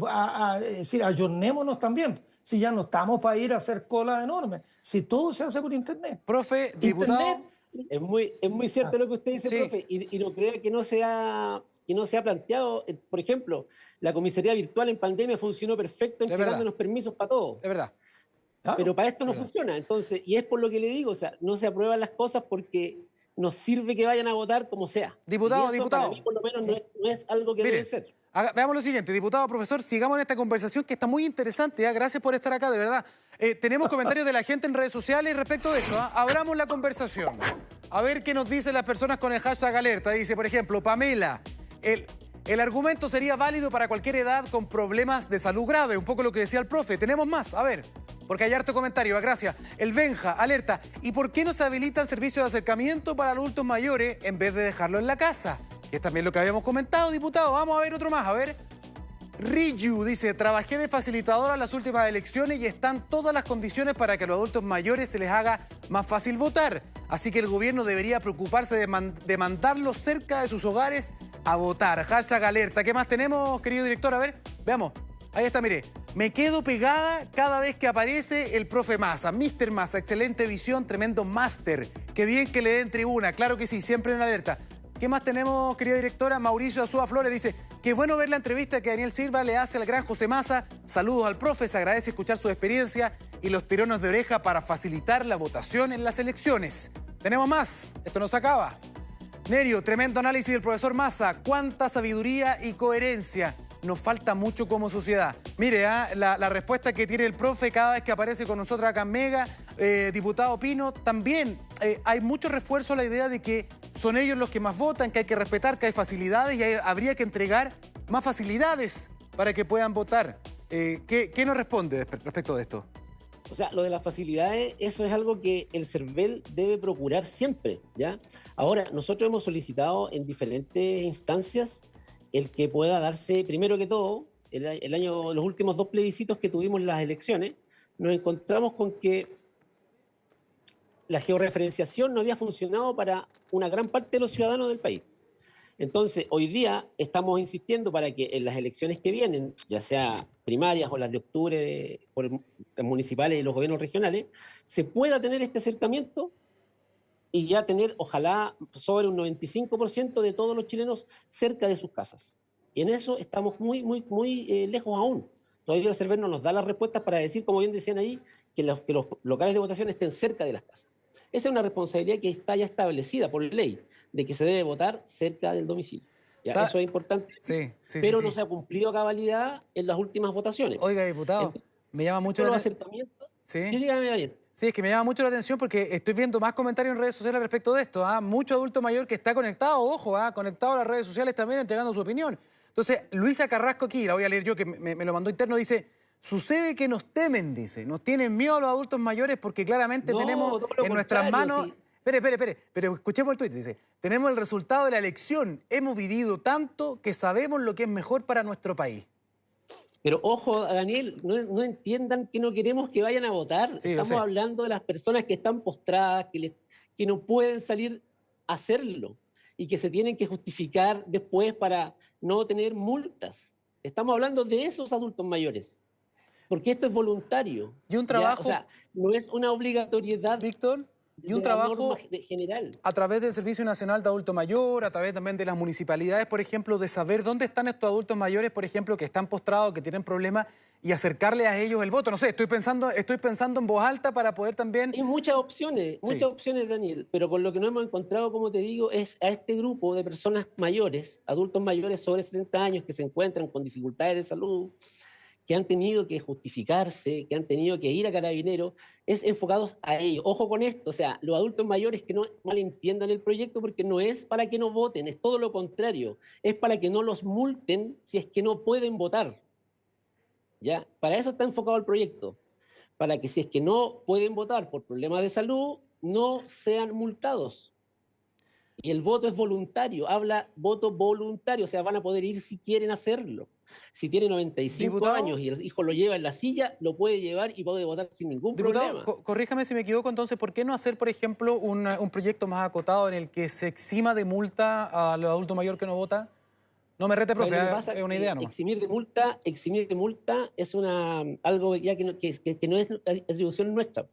Speaker 2: es decir, ayornémonos también. Si ya no estamos para ir a hacer colas enormes. Si todo se hace por internet.
Speaker 1: Profe, diputado,
Speaker 4: Es muy cierto lo que usted dice,
Speaker 1: Sí.
Speaker 4: profe, y no creo que no se ha planteado. Por ejemplo, la comisaría virtual en pandemia funcionó perfecto,
Speaker 1: verdad.
Speaker 4: entregándonos permisos para todo.
Speaker 1: Es verdad.
Speaker 2: Claro.
Speaker 4: Pero para esto no
Speaker 1: Es verdad.
Speaker 4: funciona. Entonces, y es por lo que le digo, o sea, no se aprueban las cosas porque nos sirve que vayan a votar como sea.
Speaker 1: Diputado,
Speaker 4: Y eso,
Speaker 1: diputado.
Speaker 4: para mí, por lo menos, no es algo que
Speaker 1: Mire,
Speaker 4: debe ser.
Speaker 1: veamos lo siguiente, diputado, profesor, sigamos en esta conversación que está muy interesante. Gracias por estar acá, de verdad. Tenemos comentarios de la gente en redes sociales respecto de esto. Abramos la conversación. A ver qué nos dicen las personas con el hashtag alerta. Dice, por ejemplo, Pamela, el argumento sería válido para cualquier edad con problemas de salud grave. Un poco lo que decía el profe. Tenemos más, a ver, porque hay harto comentario. Gracias. El Benja, alerta. ¿Y por qué no se habilitan servicios de acercamiento para adultos mayores en vez de dejarlo en la casa? Que es también lo que habíamos comentado, diputado. Vamos a ver otro más, a ver. Riju dice, trabajé de facilitadora en las últimas elecciones y están todas las condiciones para que a los adultos mayores se les haga más fácil votar. Así que el gobierno debería preocuparse de mandarlos cerca de sus hogares a votar. Hashtag alerta. ¿Qué más tenemos, querido director? A ver, veamos. Ahí está, mire. Me quedo pegada cada vez que aparece el profe Massa. Mr. Massa, excelente visión, tremendo máster. Qué bien que le den tribuna. Claro que sí, siempre en alerta. ¿Qué más tenemos, querida directora? Mauricio Azúa Flores dice, qué bueno ver la entrevista que Daniel Silva le hace al gran José Massa. Saludos al profe, se agradece escuchar su experiencia y los tirones de oreja para facilitar la votación en las elecciones. Tenemos más, esto no se acaba. Nerio, tremendo análisis del profesor Massa. Cuánta sabiduría y coherencia. Nos falta mucho como sociedad. Mire, la respuesta que tiene el profe cada vez que aparece con nosotros acá en Mega, diputado Pino, también hay mucho refuerzo a la idea de que son ellos los que más votan, que hay que respetar, que hay facilidades y habría que entregar más facilidades para que puedan votar. ¿Qué nos responde respecto de esto?
Speaker 4: O sea, lo de las facilidades, eso es algo que el CERVEL debe procurar siempre, ¿ya? Ahora, nosotros hemos solicitado en diferentes instancias el que pueda darse, primero que todo, los últimos 2 plebiscitos que tuvimos en las elecciones, nos encontramos con que la georreferenciación no había funcionado para una gran parte de los ciudadanos del país. Entonces, hoy día estamos insistiendo para que en las elecciones que vienen, ya sea primarias o las de octubre por las municipales y los gobiernos regionales, se pueda tener este acercamiento y ya tener, ojalá, sobre un 95% de todos los chilenos cerca de sus casas. Y en eso estamos muy lejos aún. Todavía el CERVEL no nos da las respuestas para decir, como bien decían ahí, que los locales de votación estén cerca de las casas. Esa es una responsabilidad que está ya establecida por ley, de que se debe votar cerca del domicilio. ¿Ya? Eso es importante,
Speaker 1: sí,
Speaker 4: pero
Speaker 1: sí.
Speaker 4: no se ha cumplido a cabalidad en las últimas votaciones.
Speaker 1: Oiga, diputado,
Speaker 4: Entonces,
Speaker 1: me llama mucho
Speaker 4: los
Speaker 1: la
Speaker 4: acercamientos.
Speaker 1: Sí.
Speaker 4: Sí, dígame, Daniel.
Speaker 1: Sí, es que me llama mucho la atención porque estoy viendo más comentarios en redes sociales respecto de esto. Mucho adulto mayor que está conectado, ojo, conectado a las redes sociales también entregando su opinión. Entonces, Luisa Carrasco aquí, la voy a leer yo, que me lo mandó interno, dice, sucede que nos temen, dice, nos tienen miedo a los adultos mayores porque claramente tenemos en nuestras manos...
Speaker 4: Sí.
Speaker 1: Espere, pero escuchemos el tuit, dice, tenemos el resultado de la elección, hemos vivido tanto que sabemos lo que es mejor para nuestro país.
Speaker 4: Pero ojo, Daniel, no entiendan que no queremos que vayan a votar.
Speaker 1: Sí,
Speaker 4: Estamos hablando de las personas que están postradas, que no pueden salir a hacerlo y que se tienen que justificar después para no tener multas. Estamos hablando de esos adultos mayores, porque esto es voluntario.
Speaker 1: Y un trabajo...
Speaker 4: O sea, no es una obligatoriedad.
Speaker 1: Víctor, y un trabajo
Speaker 4: general.
Speaker 1: A través del Servicio Nacional de Adulto Mayor, a través también de las municipalidades, por ejemplo, de saber dónde están estos adultos mayores, por ejemplo, que están postrados, que tienen problemas, y acercarle a ellos el voto. No sé, estoy pensando en voz alta para poder también...
Speaker 4: Hay muchas opciones, Daniel, pero con lo que nos hemos encontrado, como te digo, es a este grupo de personas mayores, adultos mayores sobre 70 años, que se encuentran con dificultades de salud, que han tenido que justificarse, que han tenido que ir a Carabineros, es enfocados a ellos. Ojo con esto, o sea, los adultos mayores que no malentiendan el proyecto porque no es para que no voten, es todo lo contrario, es para que no los multen si es que no pueden votar. ¿Ya? Para eso está enfocado el proyecto, para que si es que no pueden votar por problemas de salud, no sean multados. Y el voto es voluntario, habla voto voluntario, o sea, van a poder ir si quieren hacerlo. Si tiene 95
Speaker 1: Diputado,
Speaker 4: años y el hijo lo lleva en la silla, lo puede llevar y puede votar sin ningún problema.
Speaker 1: Corríjame si me equivoco, entonces, ¿por qué no hacer, por ejemplo, un proyecto más acotado en el que se exima de multa a los adultos mayores que no votan? No me rete, profe, es una idea nomás.
Speaker 4: Eximir de multa es algo ya que no es atribución nuestra.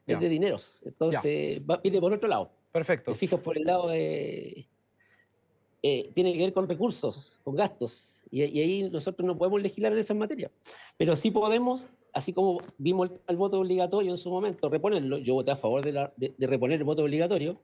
Speaker 1: Ya.
Speaker 4: es de dineros. Entonces, viene por otro lado.
Speaker 1: Perfecto.
Speaker 4: Te fijas por el lado de... tiene que ver con recursos, con gastos, y ahí nosotros no podemos legislar en esas materias. Pero sí podemos, así como vimos el voto obligatorio en su momento, reponerlo. Yo voté a favor de reponer el voto obligatorio,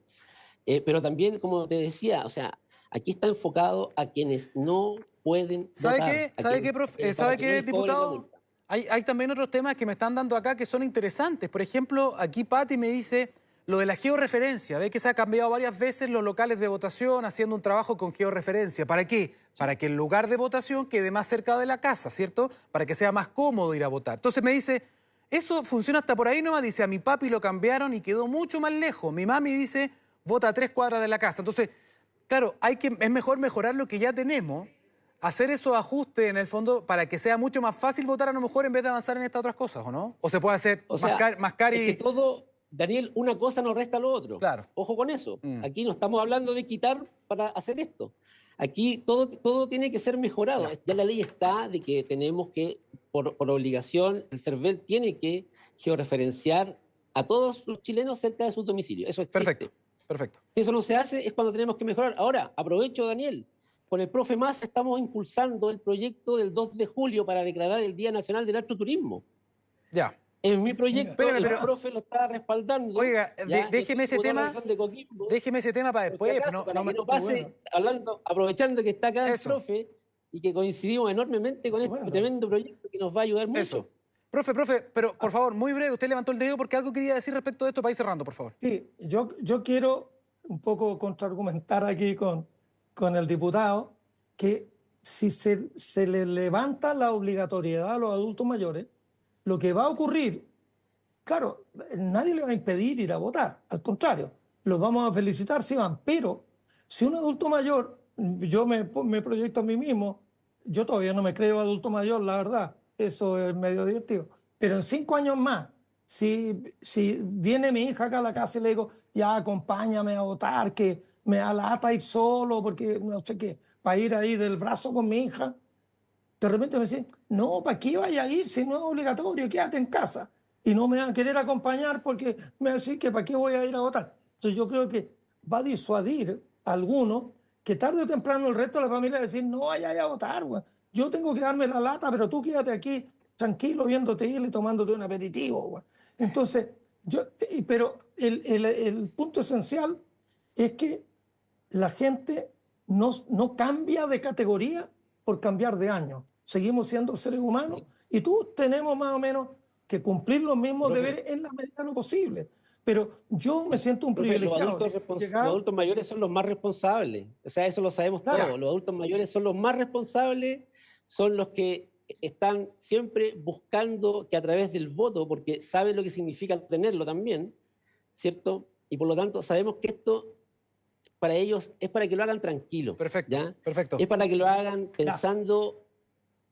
Speaker 4: pero también, como te decía, o sea, aquí está enfocado a quienes no pueden
Speaker 1: ¿Sabe
Speaker 4: votar.
Speaker 1: qué? ¿Sabe qué, profe? ¿Sabe qué, diputado? Hay también otros temas que me están dando acá que son interesantes. Por ejemplo, aquí Pati me dice lo de la georreferencia. Ve que se ha cambiado varias veces los locales de votación haciendo un trabajo con georreferencia. ¿Para qué? Para que el lugar de votación quede más cerca de la casa, ¿cierto? Para que sea más cómodo ir a votar. Entonces me dice, eso funciona hasta por ahí nomás. Dice, a mi papi lo cambiaron y quedó mucho más lejos. Mi mami dice, vota a 3 cuadras de la casa. Entonces, claro, es mejor mejorar lo que ya tenemos, hacer esos ajustes en el fondo para que sea mucho más fácil votar a lo mejor en vez de avanzar en estas otras cosas, ¿o no? ¿O se puede hacer más caro y...?
Speaker 4: Es que todo, Daniel, una cosa no resta lo otro.
Speaker 1: Claro.
Speaker 4: Ojo con eso. Aquí no estamos hablando de quitar para hacer esto. Aquí todo tiene que ser mejorado. Ya la ley está de que tenemos que, por obligación, el CERVEL tiene que georreferenciar a todos los chilenos cerca de su domicilio. Eso existe.
Speaker 1: Perfecto, perfecto.
Speaker 4: Si eso no se hace, es cuando tenemos que mejorar. Ahora, aprovecho, Daniel, con el profe Massa estamos impulsando el proyecto del 2 de julio para declarar el Día Nacional del Astroturismo.
Speaker 1: Ya.
Speaker 4: En mi proyecto, el profe lo está respaldando.
Speaker 1: Oiga, déjeme ese tema para después.
Speaker 4: Si acaso, para que no pase, aprovechando que está acá el profe y que coincidimos enormemente con este tremendo proyecto que nos va a ayudar mucho.
Speaker 1: Eso. Profe, pero por favor, muy breve, usted levantó el dedo porque algo quería decir respecto de esto para ir cerrando, por favor.
Speaker 2: Sí, yo quiero un poco contraargumentar aquí con el diputado que si se le levanta la obligatoriedad a los adultos mayores, lo que va a ocurrir, claro, nadie le va a impedir ir a votar, al contrario, los vamos a felicitar si van, pero si un adulto mayor, yo me proyecto a mí mismo, yo todavía no me creo adulto mayor, la verdad, eso es medio divertido, pero en 5 años más, si viene mi hija acá a la casa y le digo, ya acompáñame a votar, que me da lata ir solo, porque no sé qué, para ir ahí del brazo con mi hija, de repente me dicen, no, ¿para qué vaya a ir si no es obligatorio? Quédate en casa. Y no me van a querer acompañar porque me van a decir que ¿para qué voy a ir a votar? Entonces yo creo que va a disuadir a algunos que tarde o temprano el resto de la familia va a decir, no vaya a votar, güey. Yo tengo que darme la lata, pero tú quédate aquí tranquilo viéndote ir y tomándote un aperitivo, güey. Entonces, pero el punto esencial es que la gente no cambia de categoría por cambiar de año. Seguimos siendo seres humanos y todos tenemos más o menos que cumplir los mismos deberes en la medida de lo posible. Pero yo me siento un privilegiado.
Speaker 4: Los adultos mayores son los más responsables. O sea, eso lo sabemos todos. Los adultos mayores son los más responsables, son los que están siempre buscando que a través del voto, porque saben lo que significa tenerlo también, ¿cierto? Y por lo tanto sabemos que esto para ellos es para que lo hagan tranquilo.
Speaker 1: Perfecto,
Speaker 4: ¿ya?
Speaker 1: perfecto.
Speaker 4: Es para que lo hagan pensando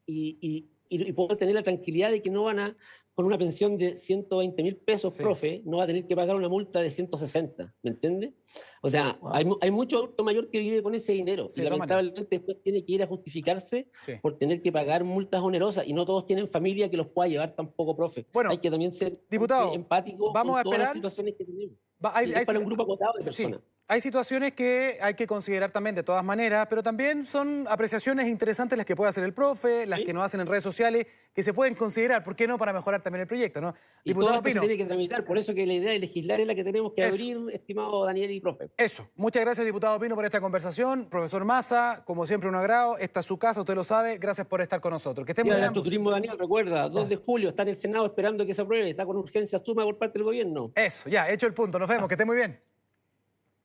Speaker 4: y poder tener la tranquilidad de que no van a, con una pensión de 120.000 pesos, profe, no va a tener que pagar una multa de 160, ¿me entiende? O sea, hay mucho adulto mayor que vive con ese dinero y lamentablemente después tiene que ir a justificarse por tener que pagar multas onerosas y no todos tienen familia que los pueda llevar tampoco, profe.
Speaker 1: Bueno,
Speaker 4: hay que también ser empático
Speaker 1: con
Speaker 4: todas las situaciones que tenemos.
Speaker 1: Hay
Speaker 4: para un grupo acotado de personas.
Speaker 1: Hay situaciones que hay que considerar también de todas maneras, pero también son apreciaciones interesantes las que puede hacer el profe, las que nos hacen en redes sociales, que se pueden considerar, ¿por qué no?, para mejorar también el proyecto, ¿no?
Speaker 4: Y diputado Pino, se tiene que tramitar, por eso que la idea de legislar es la que tenemos que abrir, estimado Daniel y profe.
Speaker 1: Eso. Muchas gracias, diputado Pino, por esta conversación. Profesor Massa, como siempre, un agrado. Esta es su casa, usted lo sabe. Gracias por estar con nosotros. Que estén muy bien.
Speaker 4: Turismo, Daniel, recuerda, 2 de julio, está en el Senado esperando que se apruebe, está con urgencia suma por parte del gobierno.
Speaker 1: Eso, ya, hecho el punto. Nos vemos, que esté muy bien.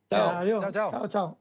Speaker 2: Chao. Chao.